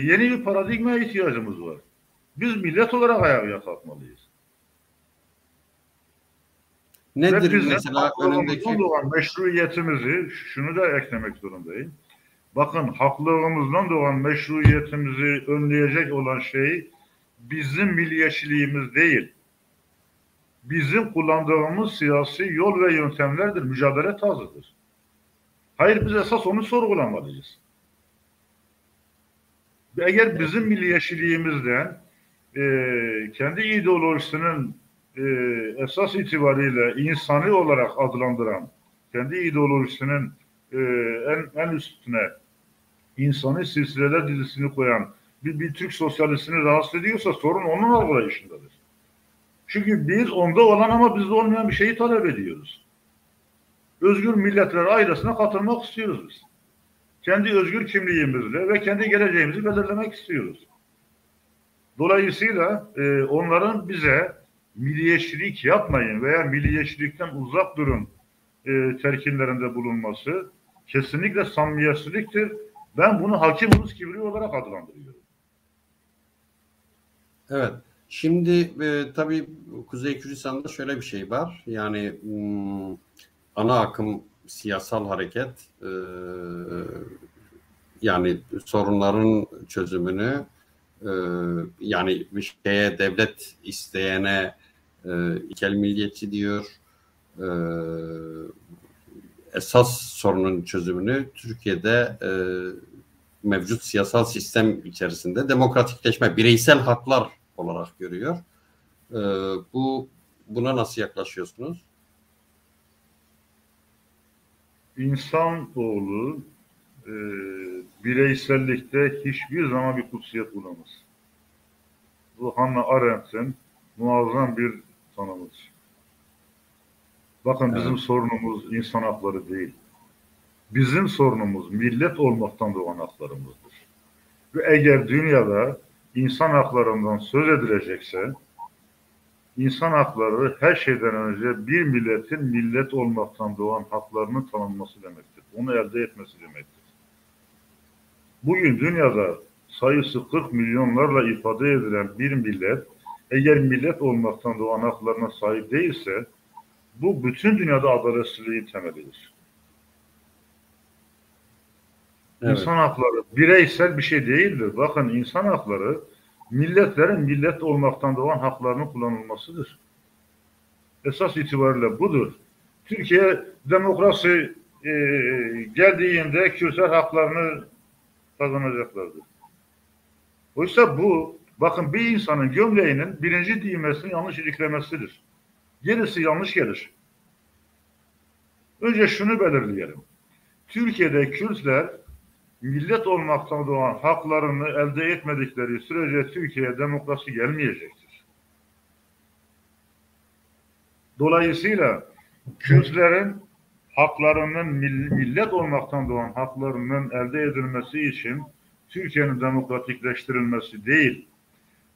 yeni bir paradigmaya ihtiyacımız var. Biz millet olarak ayağa kalkmalıyız. Nedir ve bizim mesela önündeki doğan meşruiyetimizi, şunu da eklemek zorundayım. Bakın haklılığımızdan doğan meşruiyetimizi önleyecek olan şey bizim milliyetçiliğimiz değil. Bizim kullandığımız siyasi yol ve yöntemlerdir, mücadele tarzıdır. Hayır, biz esas onu sorgulamalıyız. Eğer bizim milliyetçiliğimizden kendi ideolojisinin esas itibariyle insani olarak adlandıran, kendi ideolojisinin en üstüne insani silsileler dizisini koyan bir Türk sosyalistini rahatsız ediyorsa sorun onun algılayışındadır. Çünkü biz onda olan ama bizde olmayan bir şeyi talep ediyoruz. Özgür milletler ailesine katılmak istiyoruz biz. Kendi özgür kimliğimizle ve kendi geleceğimizi belirlemek istiyoruz. Dolayısıyla onların bize milliyetçilik yapmayın veya milliyetçilikten uzak durun telkinlerinde bulunması kesinlikle samimiyetsizliktir. Ben bunu hakim ulus kibri olarak adlandırıyorum. Evet. Şimdi tabii Kuzey Kürdistan'da şöyle bir şey var. Yani ana akım siyasal hareket yani sorunların çözümünü yani bir şeye devlet isteyene ilkel milliyetçi diyor. E, Esas sorunun çözümünü Türkiye'de mevcut siyasal sistem içerisinde demokratikleşme, bireysel haklar olarak görüyor. Buna nasıl yaklaşıyorsunuz? İnsanoğlu bireysellikte hiçbir zaman bir kutsiyet bulamaz. Bu Hannah Arendt'in muazzam bir tanımıdır. Bakın Evet. bizim sorunumuz insan hakları değil. Bizim sorunumuz millet olmaktan doğan haklarımızdır. Ve eğer dünyada insan haklarından söz edilecekse, insan hakları her şeyden önce bir milletin millet olmaktan doğan haklarının tanınması demektir. Onu elde etmesi demektir. Bugün dünyada sayısı 40 milyonlarla ifade edilen bir millet, eğer millet olmaktan doğan haklarına sahip değilse, bu bütün dünyada adaletsizliğin temelidir. Evet. İnsan hakları bireysel bir şey değildir. Bakın insan hakları milletlerin millet olmaktan doğan haklarının kullanılmasıdır. Esas itibariyle budur. Türkiye demokrasi geldiğinde Kürtler haklarını kazanacaklardır. Oysa bu, bakın bir insanın gömleğinin birinci düğmesini yanlış iliklemesidir. Gerisi yanlış gelir. Önce şunu belirleyelim. Türkiye'de Kürtler millet olmaktan doğan haklarını elde etmedikleri sürece Türkiye'ye demokrasi gelmeyecektir. Dolayısıyla Kürtlerin haklarının millet olmaktan doğan haklarının elde edilmesi için Türkiye'nin demokratikleştirilmesi değil,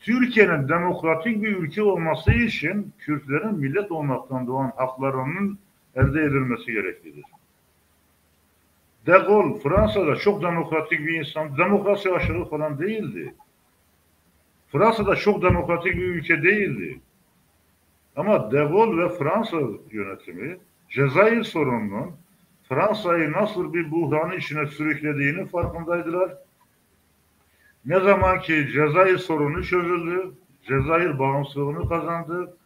Türkiye'nin demokratik bir ülke olması için Kürtlerin millet olmaktan doğan haklarının elde edilmesi gereklidir. De Gaulle Fransa'da çok demokratik bir insan, demokrasi aşırı falan değildi. Fransa'da çok demokratik bir ülke değildi. Ama De Gaulle ve Fransa yönetimi Cezayir sorununun Fransa'yı nasıl bir buhranın içine sürüklediğini farkındaydılar. Ne zaman ki Cezayir sorunu çözüldü, Cezayir bağımsızlığını kazandı.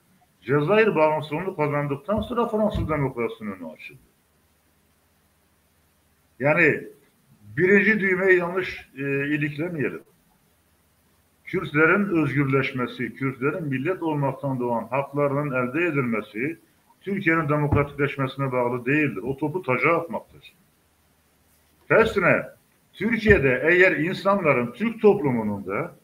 Cezayir bağımsızlığını kazandıktan sonra Fransız demokrasinin önü açıldı. Yani birinci düğmeyi yanlış iliklemeyelim. Kürtlerin özgürleşmesi, Kürtlerin millet olmaktan doğan haklarının elde edilmesi Türkiye'nin demokratikleşmesine bağlı değildir. O topu taca atmaktır. Tersine Türkiye'de eğer insanların Türk toplumunun da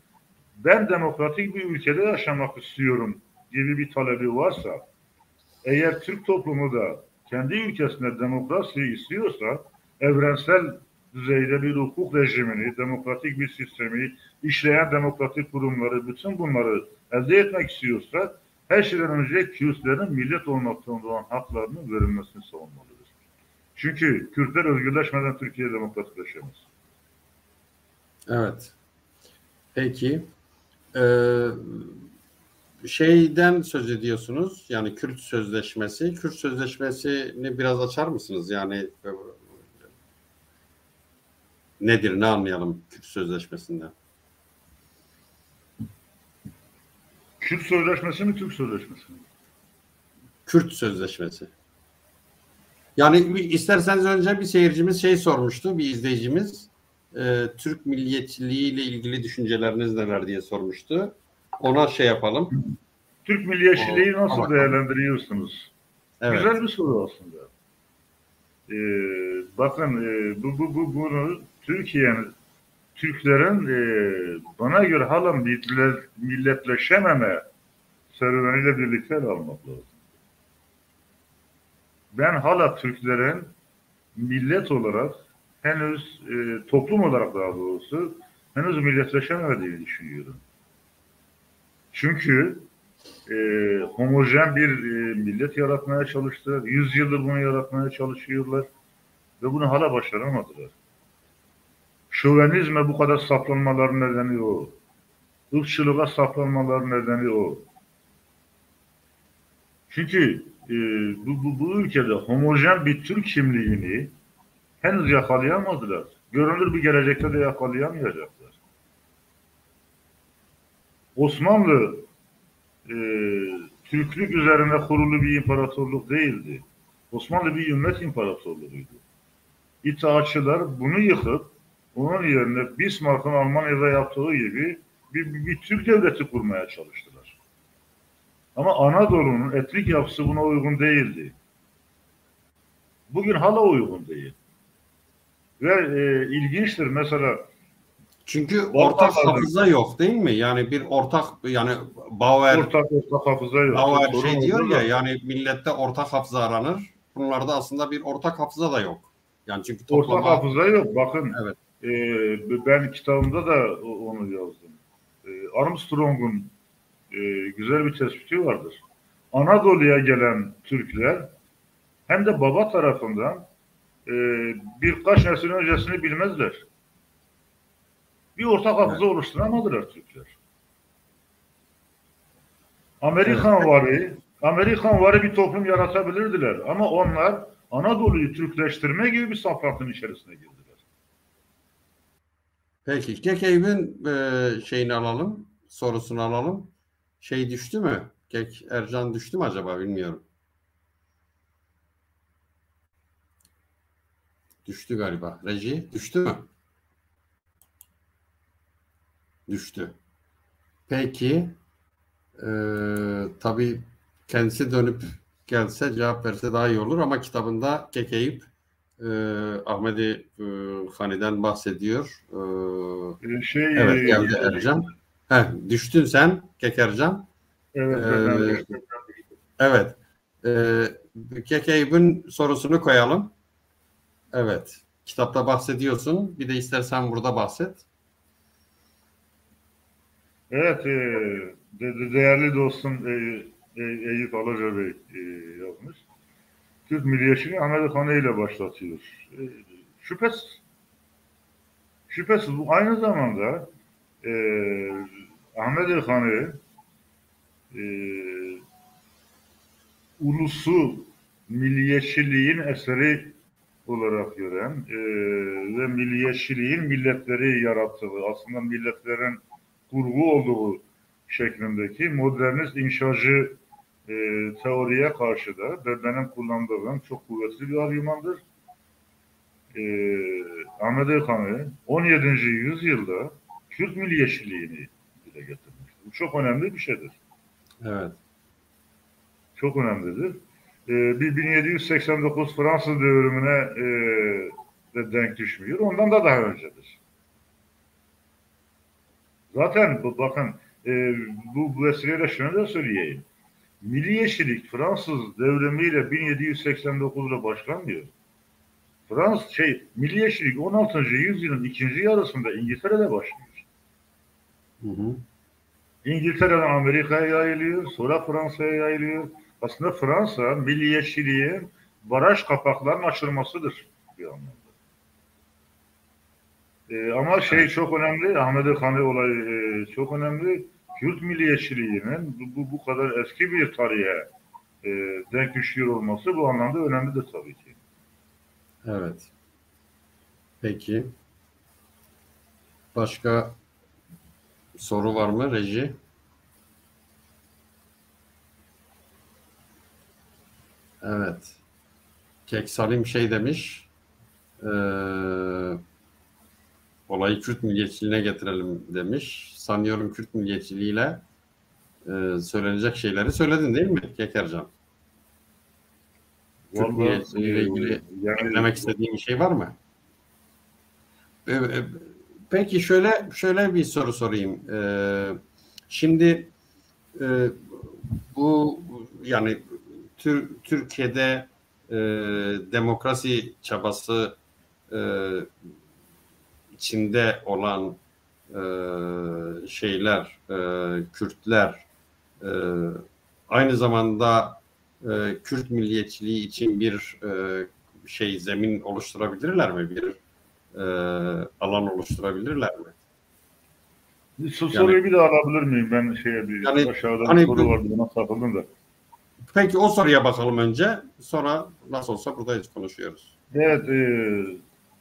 ben demokratik bir ülkede yaşamak istiyorum gibi bir talebi varsa, eğer Türk toplumu da kendi ülkesinde demokrasi istiyorsa, evrensel düzeyde bir hukuk rejimini, demokratik bir sistemi, işleyen demokratik kurumları, bütün bunları elde etmek istiyorsa, her şeyden önce Kürtlerin millet olmaktan doğan haklarının verilmesini savunmalıdır. Çünkü Kürtler özgürleşmeden Türkiye demokratikleşemez. Evet. Peki. Şeyden söz ediyorsunuz. Yani Kürt Sözleşmesi. Kürt Sözleşmesi'ni biraz açar mısınız? Yani nedir? Ne anlayalım Kürt Sözleşmesi'nden? Kürt Sözleşmesi mi, Türk Sözleşmesi mi? Kürt Sözleşmesi. Yani isterseniz önce bir seyircimiz sormuştu, bir izleyicimiz. Türk milliyetçiliği ile ilgili düşünceleriniz neler diye sormuştu. Ona yapalım. Türk milliyetçiliği nasıl değerlendiriyorsunuz? Evet. Güzel bir soru aslında. Bakın bunu Türklerin bana göre hala milletleşememe serüveniyle birlikte ele almak lazım. Ben hala Türklerin millet olarak henüz toplum olarak daha doğrusu henüz milletleşemediğini düşünüyorum. Çünkü homojen bir millet yaratmaya çalıştılar. 100 yıldır bunu yaratmaya çalışıyorlar ve bunu hala başaramadılar. Şövenizme bu kadar saplanmaların nedeni o. ırkçılığa saplanmaların nedeni o. Çünkü bu ülkede homojen bir Türk kimliğini henüz yakalayamadılar. Görünür bir gelecekte de yakalayamayacaklar. Osmanlı e, Türklük üzerine kurulu bir imparatorluk değildi. Osmanlı bir ümmet imparatorluğuydu. İttihatçılar bunu yıkıp onun yerine Bismarck'ın Almanya'da yaptığı gibi bir Türk devleti kurmaya çalıştılar. Ama Anadolu'nun etnik yapısı buna uygun değildi. Bugün hala uygun değil. Ve ilginçtir mesela Çünkü ortak Balkanlarda hafıza yok değil mi? Yani bir ortak, yani ortak hafıza yok. Bauer Sorun şey diyor orada ya, da. yani millette ortak hafıza aranır. Bunlarda aslında bir ortak hafıza da yok. Yani çünkü Ortak toplama, hafıza yok. Bakın evet. ben kitabımda da onu yazdım. Armstrong'un güzel bir tespiti vardır. Anadolu'ya gelen Türkler hem de baba tarafından e, birkaç nesil öncesini bilmezler. Bir ortak Evet. hafıza oluşturamadılar Türkler. Evet. Amerikan varı bir toplum yaratabilirdiler. Ama onlar Anadolu'yu Türkleştirme gibi bir saplantının içerisine girdiler. Peki Kekeyip'in şeyini alalım, sorusunu alalım. Şey düştü mü? Ercan düştü mü acaba, bilmiyorum. Düştü galiba. Reji düştü mü? Düştü. Peki tabii kendisi dönüp gelse, cevap verse daha iyi olur, ama kitabında Kekeyip Ahmedi Hani'den bahsediyor. Evet, geldi Ercan. Düştün sen Kekercan. Evet, Ee, ben düştüm. evet. Kekeyip'in sorusunu koyalım. Evet. Kitapta bahsediyorsun. Bir de istersen burada bahset. Evet, değerli dostum Eyüp Alaca Bey yazmış. Türk milliyetçiliği Ahmet Hanı ile başlatıyor. Şüphesiz, şüphesiz bu aynı zamanda e, Ahmet Hanı e, ulusu milliyetçiliğin eseri olarak gören ve milliyetçiliğin milletleri yarattığı, aslında milletlerin kurgu olduğu şeklindeki modernist inşacı teoriye karşı da ve benim kullandığım çok kuvvetli bir argümandır. Ahmet Erkan'ı 17. yüzyılda Kürt milliyetçiliğini dile getirmiş. Bu çok önemli bir şeydir. Evet. Çok önemlidir. Bir 1789 Fransız devrimine de denk düşmüyor. Ondan da daha öncedir. Zaten bakın bu vesileyle şunu da söyleyeyim. Milliyetçilik Fransız devrimiyle 1789'da başlamıyor. Milliyetçilik 16. yüzyılın ikinci yarısında İngiltere'de başlıyor. Hı hı. İngiltere'den Amerika'ya yayılıyor, sonra Fransa'ya yayılıyor. Aslında Fransa milliyetçiliğin baraj kapaklarının açılmasıdır bir anlamda. Ama Evet. çok önemli, Ahmet Hanı olayı çok önemli. Kürt milliyetçiliğinin bu kadar eski bir tarihe denk düşüyor olması bu anlamda önemlidir tabii ki. Evet. Peki. Başka soru var mı Reji? Evet. Kek Salim şey demiş. Olayı Kürt milliyetçiliğine getirelim demiş. Sanıyorum Kürt milliyetçiliğiyle söylenecek şeyleri söyledin değil mi Kekercan? Kürt Vallahi milliyetçiliğiyle ilgili yani eklemek istediğin bir şey var mı? E, e, peki şöyle bir soru sorayım. Şimdi bu, yani Türkiye'de demokrasi çabası e, içinde olan şeyler, Kürtler e, aynı zamanda Kürt milliyetçiliği için bir zemin oluşturabilirler mi? Bir alan oluşturabilirler mi? Soruyu bir daha alabilir miyim? Ben Yani aşağıda bir hani soru vardı, buna takıldım da. peki o soruya bakalım önce. Sonra nasıl olsa buradayız, konuşuyoruz. Evet,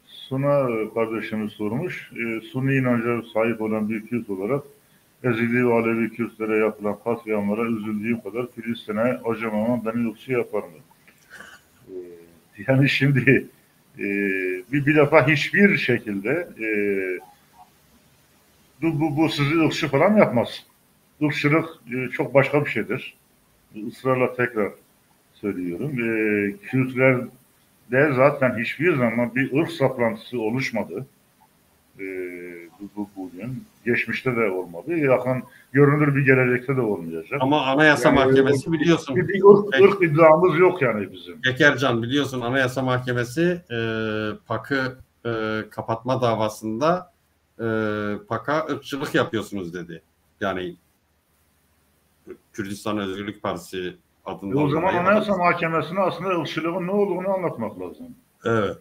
Suna kardeşimiz sormuş. Sunni inanca sahip olan bir Kürt olarak Ezidi ve Alevi Kürtlere yapılan katliamlara üzüldüğüm kadar Filistin'e acımamam beni yoksa yapar mı? E, Yani şimdi bir defa hiçbir şekilde bu sizi ırkçı falan yapmaz. Irkçılık çok başka bir şeydir. Israrla tekrar söylüyorum. Kürtlerde zaten hiçbir zaman bir ırk saplantısı oluşmadı. Bugün. Geçmişte de olmadı. Yakın görünür bir gelecekte de olmayacak. Ama Anayasa Yani Mahkemesi biliyorsun. bir ırk iddiamız yok yani bizim. Şekercan, biliyorsun Anayasa Mahkemesi PAK'ı kapatma davasında PAK'a ırkçılık yapıyorsunuz dedi. Yani Kürdistan Özgürlük Partisi O adından zaman dolayı Anayasa adam. Mahkemesi'ne aslında ırkçılığın ne olduğunu anlatmak lazım. Evet.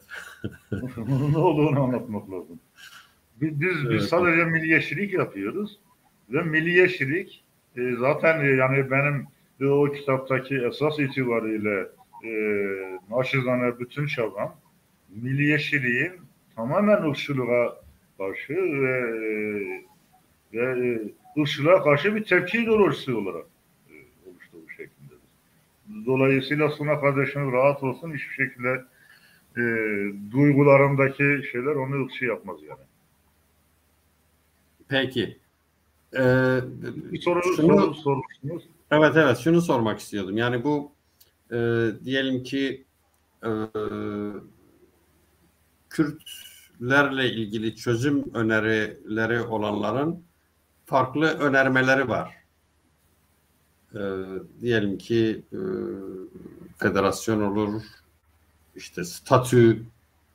Ne olduğunu anlatmak lazım. Biz Evet. sadece milliyetçilik yapıyoruz ve milliyetçilik zaten yani benim o kitaptaki esas itibariyle e, naçizane bütün çabam milliyetçiliğin tamamen ırkçılığa karşı ve ırkçılığa karşı bir tepki ideolojisi olarak oluştuğu şeklindedir. Dolayısıyla Suna kardeşimiz rahat olsun, hiçbir şekilde e, duygularındaki şeyler onu ırkçı yapmaz yani. Peki. Bir Şunu sormuştunuz. evet, şunu sormak istiyordum. Yani bu diyelim ki e, Kürtlerle ilgili çözüm önerileri olanların farklı önermeleri var. E, Diyelim ki federasyon olur, işte statü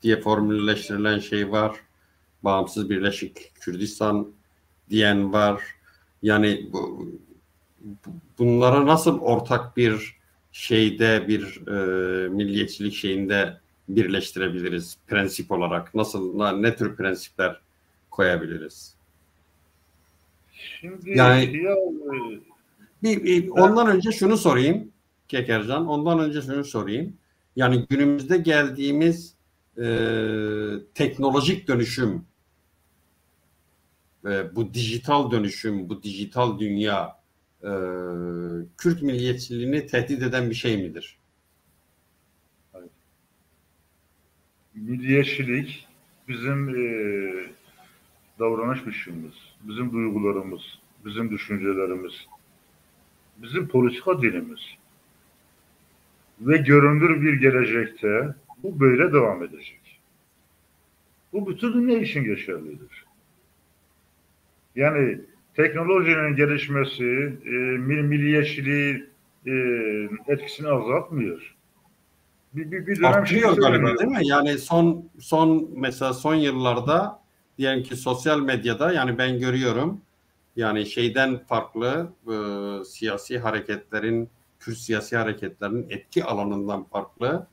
diye formülleştirilen şey var. Bağımsız Birleşik Kürdistan diyen var. Yani bunlara nasıl ortak bir şeyde, bir milliyetçilik şeyinde birleştirebiliriz prensip olarak? Ne tür prensipler koyabiliriz? Şimdi Yani ya ben ondan önce şunu sorayım Kekercan, ondan önce şunu sorayım. Yani günümüzde geldiğimiz teknolojik dönüşüm, bu dijital dönüşüm, bu dijital dünya e, Kürt milliyetçiliğini tehdit eden bir şey midir? milliyetçilik bizim davranış biçimimiz, bizim duygularımız, bizim düşüncelerimiz, bizim politika dilimiz ve görünür bir gelecekte bu böyle devam edecek. Bu bütün dünya için geçerlidir. Yani teknolojinin gelişmesi milliyetçiliği e, etkisini azaltmıyor. Bir dönem şey Arttırıyor galiba, söyleniyor. değil mi? Yani mesela son yıllarda diyelim ki sosyal medyada, yani ben görüyorum, yani şeyden farklı siyasi hareketlerin, Kürt siyasi hareketlerin etki alanından farklı,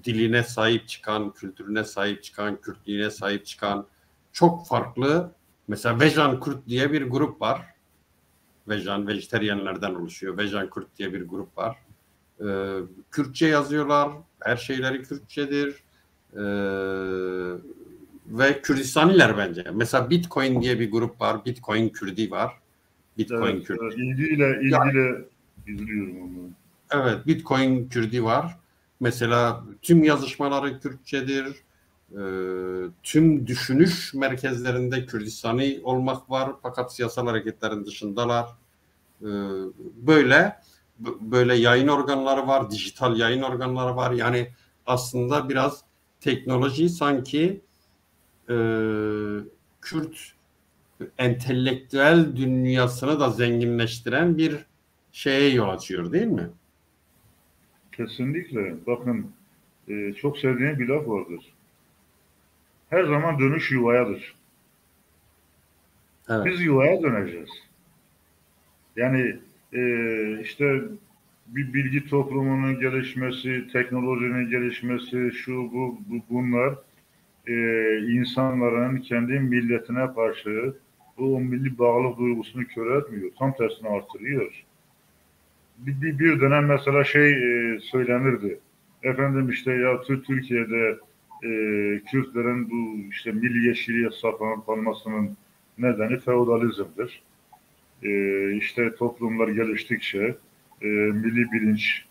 diline sahip çıkan, kültürüne sahip çıkan, Kürtlüğüne sahip çıkan çok farklı, mesela Vejan Kürt diye bir grup var. Vejan, vejeteryenlerden oluşuyor. Vejan Kürt diye bir grup var. Kürtçe yazıyorlar. Her şeyleri Kürtçedir. Ee, Ve Kürdistaniler bence. Mesela Bitcoin diye bir grup var. Bitcoin Kürdi var. Evet, Bitcoin Kürdi. Yani, ilgiyle izliyorum onu. evet, Bitcoin Kürdi var. Mesela tüm yazışmaları Kürtçedir. Tüm düşünüş merkezlerinde Kürdistani olmak var. Fakat siyasal hareketlerin dışındalar. Ee, böyle böyle yayın organları var, dijital yayın organları var. Yani aslında biraz teknoloji sanki e, Kürt entelektüel dünyasını da zenginleştiren bir şeye yol açıyor, değil mi? Kesinlikle. Bakın çok sevdiğim bir laf vardır. Her zaman dönüş yuvayadır. Evet. Biz yuvaya döneceğiz. Yani işte bir bilgi toplumunun gelişmesi, teknolojinin gelişmesi, bunlar insanların kendi milletine karşı o milli bağlılık duygusunu köreltmiyor. Tam tersine artırıyor. Bir dönem mesela söylenirdi. Efendim işte ya Türkiye'de Kürtlerin bu işte milliyetçiliğe saplanıp kalmasının nedeni feodalizmdir. İşte toplumlar geliştikçe milli bilinç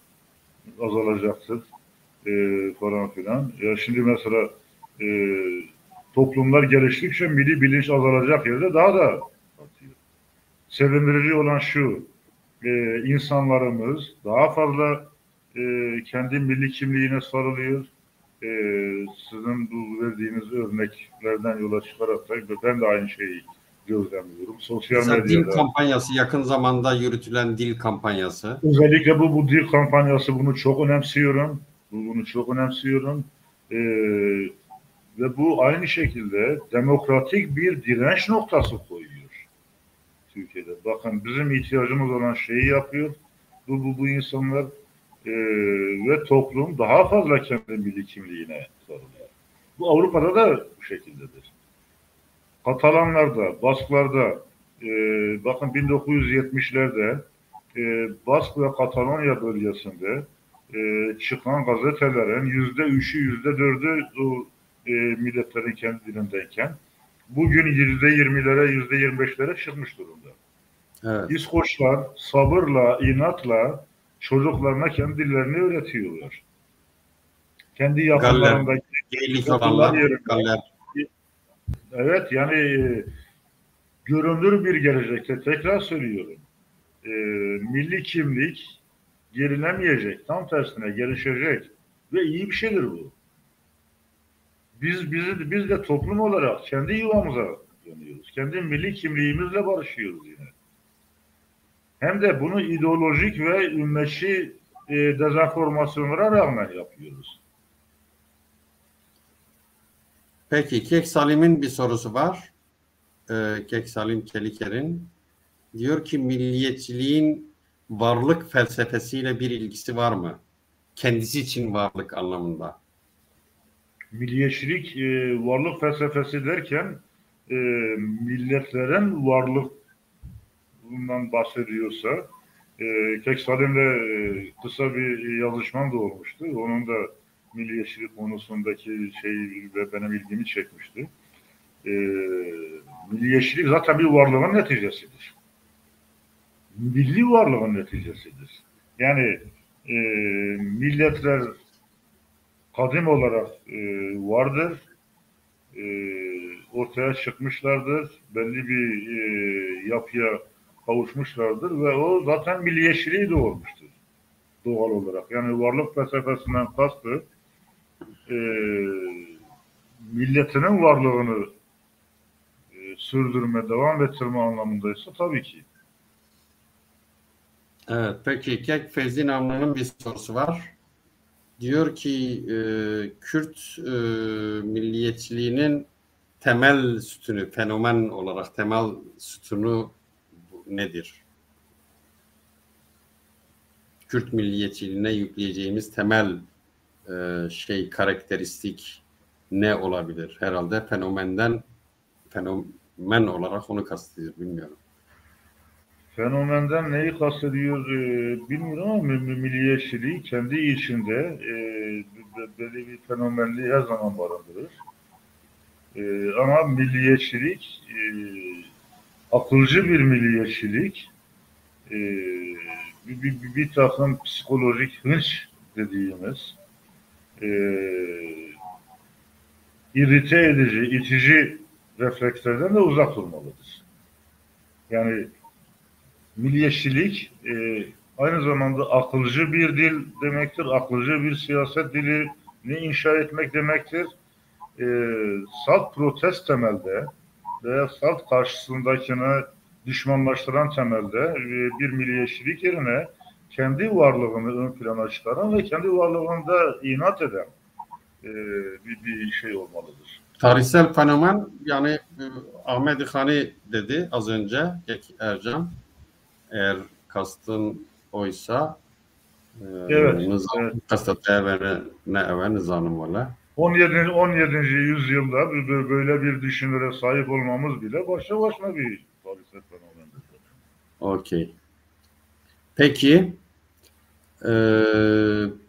azalacaktır falan filan. Ya şimdi mesela e, toplumlar geliştikçe milli bilinç azalacak yerde daha da artıyor. Sevindirici olan şu, insanlarımız daha fazla kendi milli kimliğine sarılıyor. E, Sizin bu verdiğiniz örneklerden yola çıkarak da ben de aynı şeyi gözlemliyorum. Sosyal Mesela dil medyada kampanyası, yakın zamanda yürütülen dil kampanyası. özellikle bu dil kampanyası bunu çok önemsiyorum. Bunu çok önemsiyorum. E, Ve bu aynı şekilde demokratik bir direnç noktası koyuyor Türkiye'de. Bakın bizim ihtiyacımız olan şeyi yapıyor. Bu insanlar ve toplum daha fazla kendi milli kimliğine sarılıyor. Bu Avrupa'da da bu şekildedir. Katalanlarda, Basklarda bakın 1970'lerde Bask ve Katalonya bölgesinde çıkan gazetelerin %3'ü, %4'ü o milletlerin kendi dilindeyken bugün %20'lere, %25'lere çıkmış durumda. Evet. İskoçlar sabırla, inatla çocuklarına kendi dillerini öğretiyorlar. Kendi yakınlarındaki Gaelic okullar olanlar, yerine. Galler. Evet yani görünür bir gelecekte tekrar söylüyorum. Milli kimlik gerilemeyecek. Tam tersine gelişecek. Ve iyi bir şeydir bu. Biz de toplum olarak kendi yuvamıza dönüyoruz. Kendi milli kimliğimizle barışıyoruz yine. Hem de bunu ideolojik ve ümmetçi dezenformasyonlara rağmen yapıyoruz. Peki Kek Salim'in bir sorusu var. Kek Salim Çeliker'in. Diyor ki milliyetçiliğin varlık felsefesiyle bir ilgisi var mı? Kendisi için varlık anlamında. Milliyetçilik varlık felsefesi derken e, milletlerin varlık bundan bahsediyorsa Kek Salim'le kısa bir yazışmam da olmuştu. Onun da milliyetçilik konusundaki ve benim ilgimi çekmişti. Milliyetçilik zaten bir varlığın neticesidir. Milli varlığın neticesidir. Yani milletler kadim olarak vardır, ortaya çıkmışlardır, belli bir yapıya kavuşmuşlardır ve o zaten milliyetçiliği doğurmuştur doğal olarak. Yani varlık felsefesinden kastı milletinin varlığını sürdürme, devam ettirme anlamındaysa tabii ki. Evet, peki Kek Fevzi Namlı'nın bir sorusu var. Diyor ki Kürt milliyetçiliğinin temel sütunu, fenomen olarak temel sütunu nedir? Kürt milliyetçiliğine yükleyeceğimiz temel karakteristik ne olabilir? Herhalde fenomen olarak onu kastediyor, bilmiyorum. Fenomenden neyi kastediyor bilmiyorum ama milliyetçiliği kendi içinde belli bir fenomenliği her zaman barındırır. Ama milliyetçilik akılcı bir milliyetçilik bir takım psikolojik hınç dediğimiz irite edici, itici reflekslerden de uzak durmalıdır. Yani milliyetçilik aynı zamanda akılcı bir dil demektir. Akılcı bir siyaset dilini inşa etmek demektir. Salt protest temelde veya salt karşısındakini düşmanlaştıran temelde bir milliyetçilik yerine kendi varlığını ön plana çıkaran ve kendi varlığında inat eden bir şey olmalıdır. Tarihsel fenomen yani Ahmet Hani dedi az önce Ercan. Eğer kastın oysa Evet. nizam kastettiği ne nizamı var. 17. yüzyılda böyle bir düşünüre sahip olmamız bile başlı başına bir tarihsel fenomendir. Okey. Peki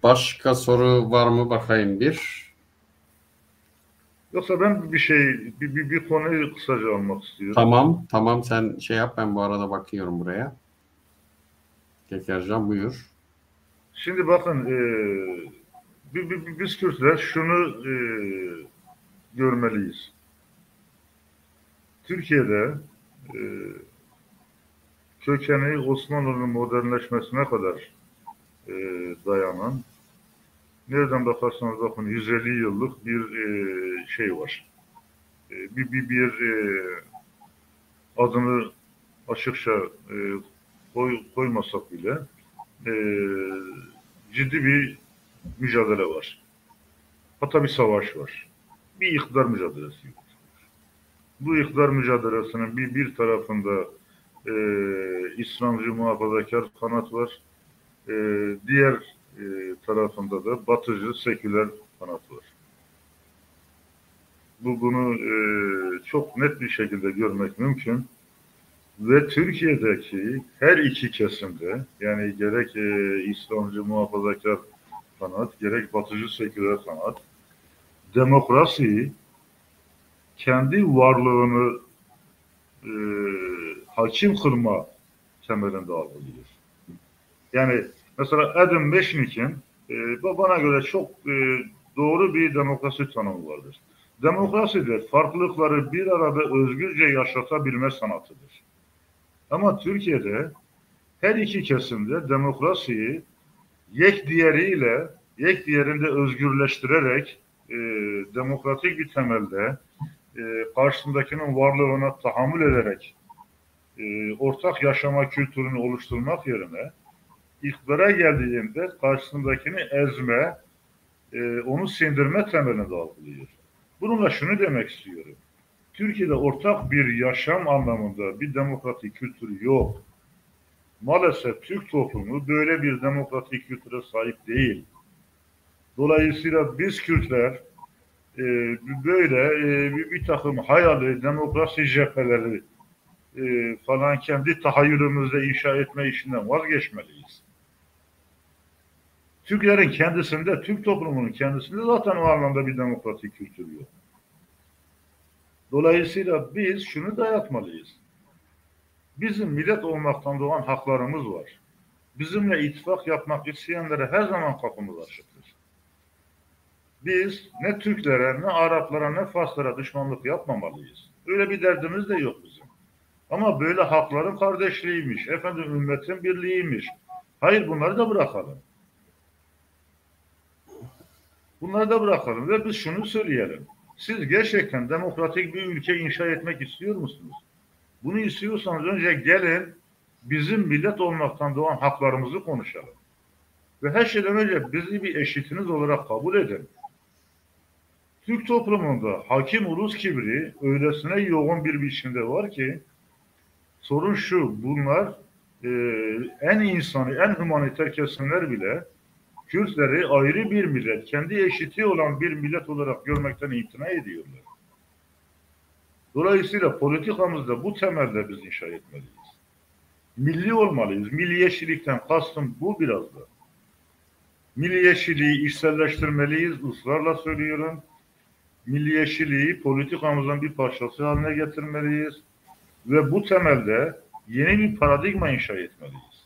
başka soru var mı bakayım bir? Yoksa ben bir konuyu kısaca almak istiyorum. Tamam sen şey yap, ben bu arada bakıyorum buraya. Tekercan buyur. Şimdi bakın biz Kürtler şunu görmeliyiz. Türkiye'de kökeni Osmanlı'nın modernleşmesine kadar dayanan, nereden bakarsanız bakın 150 yıllık bir şey var. Bir adını açıkça koymasak bile ciddi bir mücadele var. Hatta bir savaş var. Bir iktidar mücadelesi yok. Bu iktidar mücadelesinin bir tarafında İslamcı muhafazakar kanat var. Diğer tarafında da Batıcı seküler kanat var. Bunu çok net bir şekilde görmek mümkün. Ve Türkiye'deki her iki kesimde, yani gerek İslamcı muhafazakar kanat, gerek Batıcı seküler kanat, demokrasiyi kendi varlığını hakim kılma temelinde algılıyor. Yani mesela Adam Meşnik'in bana göre çok doğru bir demokrasi tanımı vardır. Demokrasi de farklılıkları bir arada özgürce yaşatabilme sanatıdır. Ama Türkiye'de her iki kesimde demokrasiyi yek diğerinde özgürleştirerek demokratik bir temelde karşısındakinin varlığına tahammül ederek ortak yaşama kültürünü oluşturmak yerine iktidara geldiğinde karşısındakini ezme, onu sindirme temelinde algılıyor. Bununla şunu demek istiyorum. Türkiye'de ortak bir yaşam anlamında bir demokratik kültür yok. Maalesef Türk toplumu böyle bir demokratik kültüre sahip değil. Dolayısıyla biz Kürtler böyle bir takım hayali demokrasi cepheleri falan kendi tahayyülümüzde inşa etme işinden vazgeçmeliyiz. Türklerin kendisinde, Türk toplumunun kendisinde zaten o anlamda bir demokratik kültür yok. Dolayısıyla biz şunu dayatmalıyız. Bizim millet olmaktan doğan haklarımız var. Bizimle ittifak yapmak isteyenlere her zaman kapımız açıktır. Biz ne Türklere, ne Araplara, ne Farslara düşmanlık yapmamalıyız. Öyle bir derdimiz de yok bizim. Ama böyle hakların kardeşliğiymiş, ümmetin birliğiymiş. Hayır, bunları da bırakalım. Bunları da bırakalım ve biz şunu söyleyelim. Siz gerçekten demokratik bir ülke inşa etmek istiyor musunuz? Bunu istiyorsanız önce gelin bizim millet olmaktan doğan haklarımızı konuşalım. Ve her şeyden önce bizi bir eşitiniz olarak kabul edin. Türk toplumunda hakim ulus kibri öylesine yoğun bir biçimde var ki sorun şu, bunlar en insani, en humaniter kesimler bile Kürtleri ayrı bir millet, kendi eşiti olan bir millet olarak görmekten imtina ediyorlar. Dolayısıyla politikamızda bu temelde biz inşa etmeliyiz. Milli olmalıyız. Milliyetçilikten kastım bu biraz da. Milliyetçiliği içselleştirmeliyiz, ısrarla söylüyorum. Milliyetçiliği politikamızın bir parçası haline getirmeliyiz. Ve bu temelde yeni bir paradigma inşa etmeliyiz.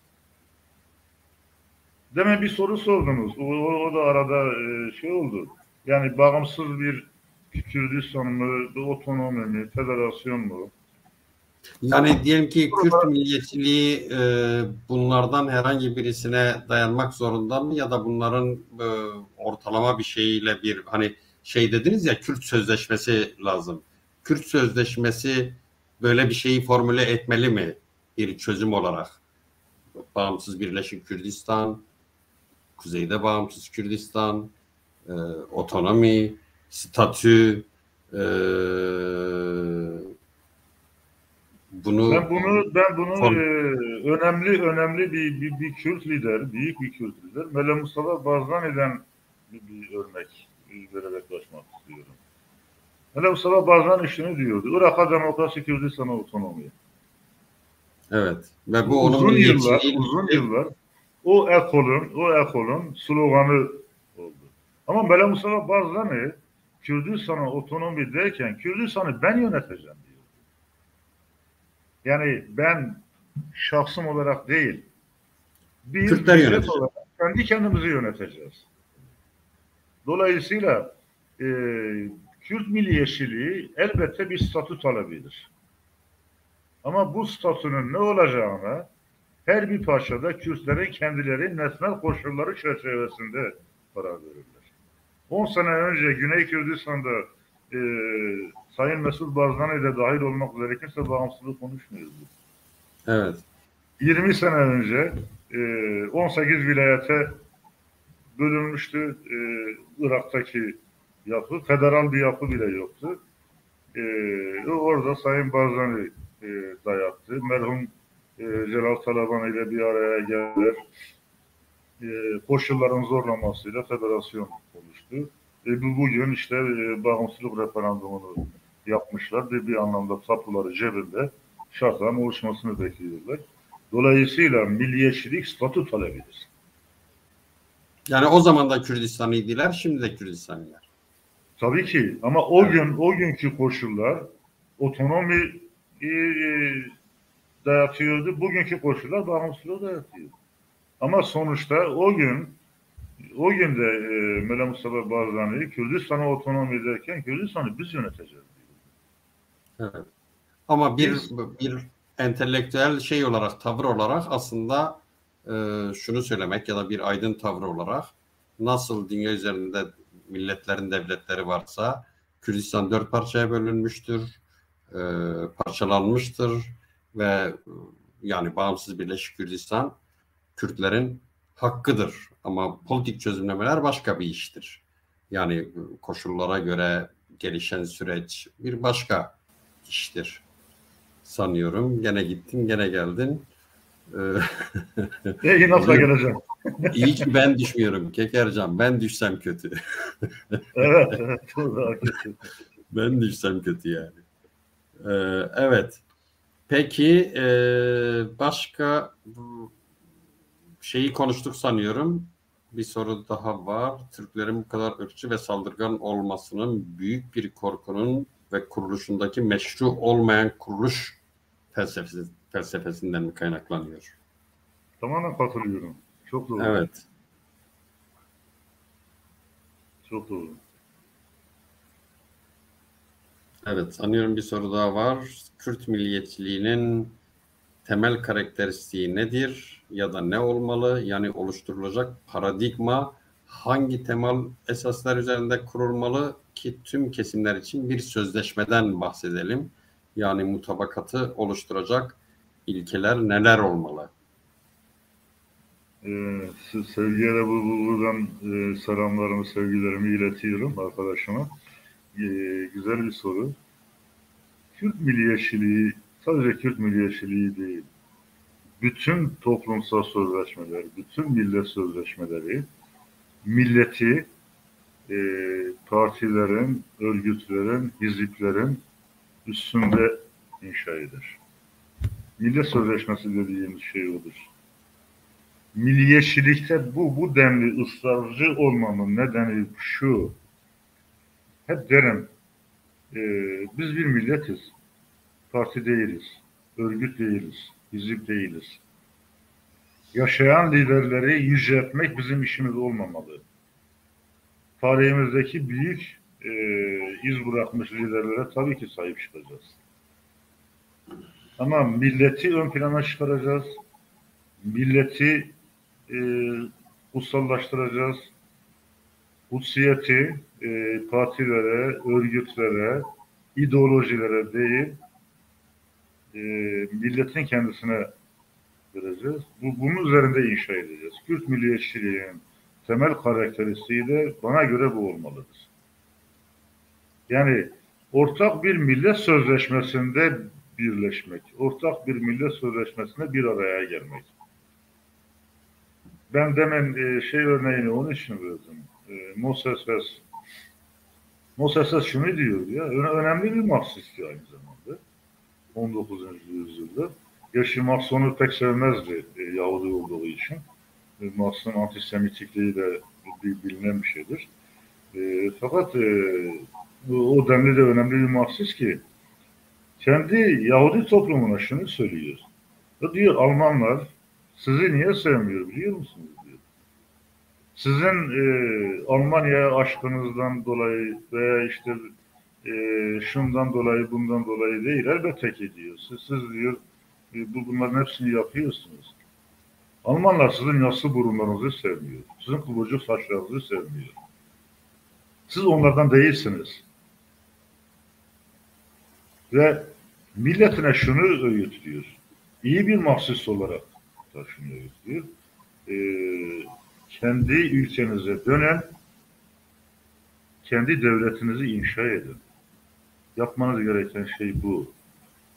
Demin bir soru sordunuz. O da arada şey oldu. Yani bağımsız bir Kürdistan mı, otonomi mi, federasyon mu? Yani diyelim ki Kürt milliyetçiliği bunlardan herhangi birisine dayanmak zorunda mı, ya da bunların ortalama bir şeyle bir, hani şey dediniz ya, Kürt sözleşmesi lazım. Kürt sözleşmesi böyle bir şeyi formüle etmeli mi bir çözüm olarak? Bağımsız Birleşik Kürdistan, Kuzeyde Bağımsız Kürdistan, otonomi, statü, Ben bunu önemli bir Kürt lider, büyük bir Kürt lider, Mele Mustafa Barzani'den bir örnek vererek başlamak Hele Mustafa Barzani şunu diyordu. Irak'a demokrasi, Kürdistan'a otonomi. Evet. Ve bu Bu onun milliyetçiliğiyle uzun yıllar o ekolun sloganı oldu. Ama Bela Mustafa Barzani Kürdistan'a otonomi derken Kürdistan'ı ben yöneteceğim diyor. Yani ben şahsım olarak değil, bir Kürtler millet yönetecek. olarak kendi kendimizi yöneteceğiz. Dolayısıyla Kürt milliyetçiliği elbette bir statü talebidir. Ama bu statünün ne olacağına her bir parçada Kürtlerin kendileri nesnel koşulları çerçevesinde karar verirler. 10 sene önce Güney Kürdistan'da e, Sayın Mesut Barzani de dahil olmak üzere kimse bağımsızlık konuşmuyordu. Evet. 20 sene önce 18 vilayete bölünmüştü Irak'taki yapı. Federal bir yapı bile yoktu. Orada Sayın Barzani dayattı. Merhum Celal Talaban ile bir araya geldiler. Koşulların zorlamasıyla federasyon oluştu. Bugün işte bağımsızlık referandumunu yapmışlar ve bir anlamda tapuları cebinde şartların oluşmasını bekliyorlar. Dolayısıyla milliyetçilik statü talebidir. Yani o zaman da Kürdistanlıydılar, şimdi de Kürdistanlılar. Tabii ki ama o günkü koşullar otonomi e, dayatıyordu. Bugünkü koşullar bağımsızlığı dayatıyor. Ama sonuçta o gün de Mela Mustafa Barzani Kürdistan'a otonomi derken Kürdistan'ı biz yöneteceğiz diyor. Evet. Ama Biz bir entelektüel şey olarak, tavır olarak aslında şunu söylemek ya da bir aydın tavrı olarak nasıl dünya üzerinde milletlerin devletleri varsa Kürdistan 4 parçaya bölünmüştür, e, parçalanmıştır ve yani bağımsız Birleşik Kürdistan Kürtlerin hakkıdır. Ama politik çözümlemeler başka bir iştir. Yani koşullara göre gelişen süreç bir başka iştir sanıyorum. Gene gittin, gene geldin. inatla geleceğim. İyi ki ben düşmüyorum Kekercan. Ben düşsem kötü. Evet, evet. Doğru, Ben düşsem kötü yani. Evet. Peki başka şeyi konuştuk sanıyorum. Bir soru daha var. Türklerin bu kadar ırkçı ve saldırgan olmasının büyük bir korkunun ve kuruluşundaki meşru olmayan kuruluş felsefesinden mi kaynaklanıyor? Tamamen katılıyorum. Çok doğru. Evet. Çok doğru. Evet, sanıyorum bir soru daha var. Kürt milliyetçiliğinin temel karakteristiği nedir ya da ne olmalı? Yani oluşturulacak paradigma hangi temel esaslar üzerinde kurulmalı ki tüm kesimler için bir sözleşmeden bahsedelim. Yani mutabakatı oluşturacak ilkeler neler olmalı? Sevgiye de buradan selamlarımı, sevgilerimi iletiyorum arkadaşıma. Güzel bir soru. Kürt milliyetçiliği sadece Kürt milliyetçiliği değil. Bütün toplumsal sözleşmeler, bütün millet sözleşmeleri milleti partilerin, örgütlerin, hiziplerin üstünde inşa eder. Millet sözleşmesi dediğimiz şey odur. Milliyetçilikte bu denli ısrarcı olmamın nedeni şu. Hep derim, biz bir milletiz. Parti değiliz. Örgüt değiliz. Hizip değiliz. Yaşayan liderleri yüceltmek bizim işimiz olmamalı. Tarihimizdeki büyük iz bırakmış liderlere tabii ki sahip çıkacağız. Ama milleti ön plana çıkaracağız. Milleti e, kutsallaştıracağız. Kutsiyeti partilere, örgütlere, ideolojilere değil, milletin kendisine vereceğiz. Bunun üzerinde inşa edeceğiz. Kürt milliyetçiliğinin temel karakteristiği de bana göre bu olmalıdır. Yani ortak bir millet sözleşmesinde birleşmek, ortak bir millet sözleşmesinde bir araya gelmek. Ben demin şey örneğini onun için verdim. Moses ve Moses şunu diyor ya, önemli bir Marksist'ti aynı zamanda. 19. yüzyılda. Gerçi Marx onu pek sevmezdi Yahudi olduğu için. Marx'ın antisemitikliği de bilinen bir şeydir. Fakat o denli de önemli bir Marksist ki kendi Yahudi toplumuna şunu söylüyor. O diyor Almanlar sizi niye sevmiyor biliyor musunuz diyor. Sizin Almanya aşkınızdan dolayı veya işte şundan dolayı bundan dolayı değil elbette ki diyor. Siz diyor bunların hepsini yapıyorsunuz. Almanlar sizin yassı burunlarınızı sevmiyor. Sizin kıvırcık saçlarınızı sevmiyor. Siz onlardan değilsiniz. Ve milletine şunu öğütüyor. İyi bir Marksist olarak da şunu öğütüyor. Kendi ülkenize dönen, kendi devletinizi inşa edin. Yapmanız gereken şey bu.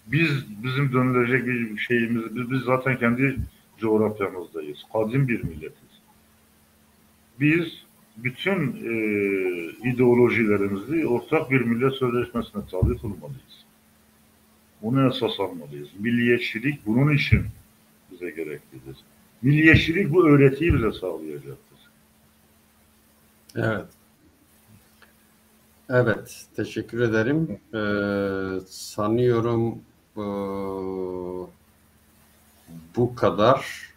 Bizim dönülecek bir şeyimiz, biz zaten kendi coğrafyamızdayız. Kadim bir milletiz. Biz bütün ideolojilerimizi ortak bir millet sözleşmesine tabi kılmalıyız. Bunu esas almalıyız. Milliyetçilik bunun için bize gereklidir. Milliyetçilik bu öğretiyi bize sağlayacaktır. Evet. Evet, teşekkür ederim. Sanıyorum bu kadar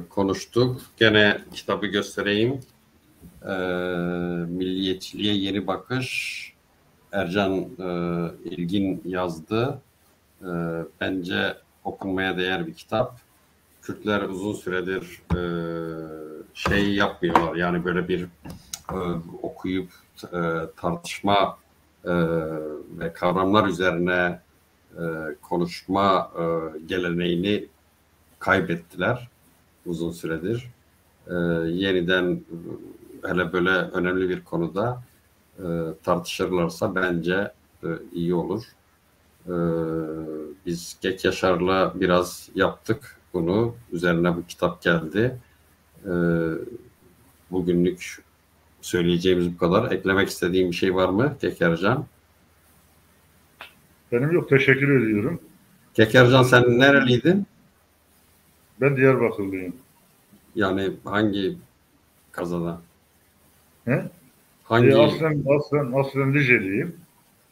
konuştuk. Gene kitabı göstereyim. Milliyetçiliğe Yeni Bakış. Ercan İlgin yazdı. Bence okunmaya değer bir kitap. Kürtler uzun süredir şey yapmıyorlar. Yani böyle bir okuyup tartışma ve kavramlar üzerine konuşma geleneğini kaybettiler uzun süredir. Yeniden hele böyle önemli bir konuda tartışırlarsa bence iyi olur. Biz Gek Yaşar'la biraz yaptık bunu. Üzerine bu kitap geldi. Bugünlük söyleyeceğimiz bu kadar. Eklemek istediğim bir şey var mı Kekercan? Benim yok. Teşekkür ediyorum. Kekercan sen nereliydin? Ben Diyarbakırlıyım. Yani hangi kazada? He? Hangi Aslen Liceliyim.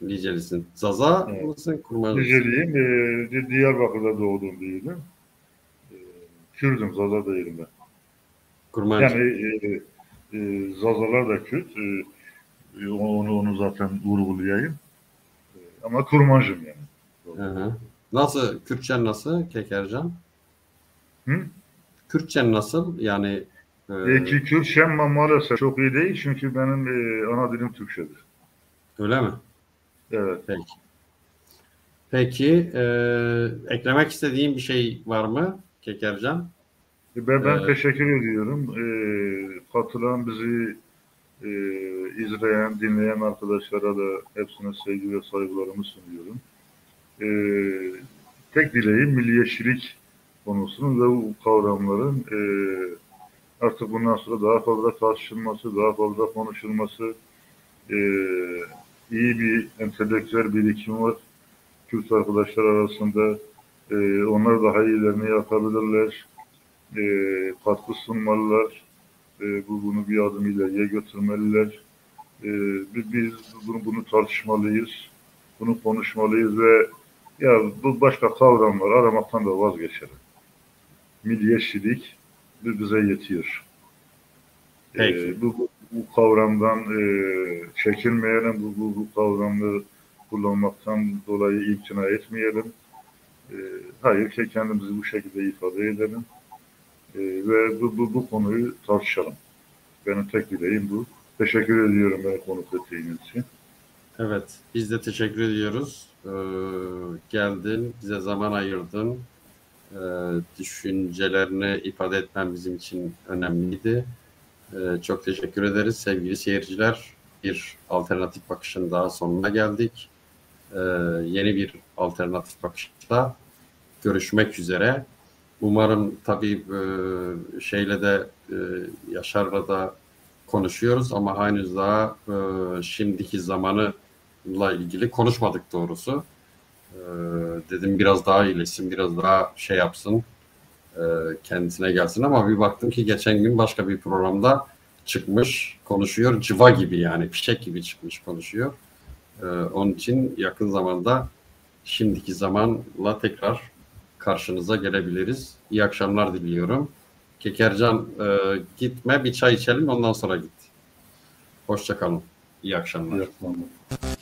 Licelisin? Zaza Evet. mısın? Kurmancı mısın? Liceliyim. Diyarbakır'da doğdum büyüdüm. Kürdüm. Zaza değilim ben. Kurmancı. Yani Zazalar da Kürt. Onu zaten vurgulayayım. Ama kurmancım yani. Hı-hı. Nasıl? Kürtçen nasıl Kekercan? Hı? Kürtçen nasıl? Yani Kürtçem maalesef çok iyi değil çünkü benim ana dilim Türkçedir. öyle mi? Evet. Peki. Peki eklemek istediğin bir şey var mı Kekercan? Ben teşekkür ediyorum. Katılan bizi izleyen, dinleyen arkadaşlara da hepsine sevgi ve saygılarımı sunuyorum. Tek dileğim milliyetçilik konusunun ve bu kavramların artık bundan sonra daha fazla tartışılması, daha fazla konuşulması, iyi bir entelektüel birikim var. Kürt arkadaşlar arasında onlar daha iyilerini yapabilirler, katkı sunmalılar, bunu bir adım ileriye götürmeliler. Biz bunu tartışmalıyız, bunu konuşmalıyız ve ya bu başka kavramlar aramaktan da vazgeçelim. Milliyetçilik bize yetiyor. Bu kavramdan çekinmeyelim, bu kavramı kullanmaktan dolayı imtina etmeyelim. Hayır ki kendimizi bu şekilde ifade edelim ve bu konuyu tartışalım. Benim tek dileğim bu. Teşekkür ediyorum beni konuk ettiğiniz için. Evet, biz de teşekkür ediyoruz. Geldin, bize zaman ayırdın. Düşüncelerini ifade etmen bizim için önemliydi. Çok teşekkür ederiz sevgili seyirciler. Bir alternatif bakışın daha sonuna geldik. Yeni bir alternatif bakışta görüşmek üzere. Umarım tabii şeyle de Yaşar'la da konuşuyoruz ama henüz daha şimdiki zamanıyla ilgili konuşmadık doğrusu. Dedim biraz daha iyileşsin, biraz daha şey yapsın, kendisine gelsin ama bir baktım ki geçen gün başka bir programda çıkmış, konuşuyor, cıva gibi yani fişek gibi çıkmış konuşuyor. Onun için yakın zamanda şimdiki zamanla tekrar karşınıza gelebiliriz. İyi akşamlar diliyorum. Kekercan gitme, bir çay içelim ondan sonra git. Hoşça kalın. İyi akşamlar. İyi akşamlar.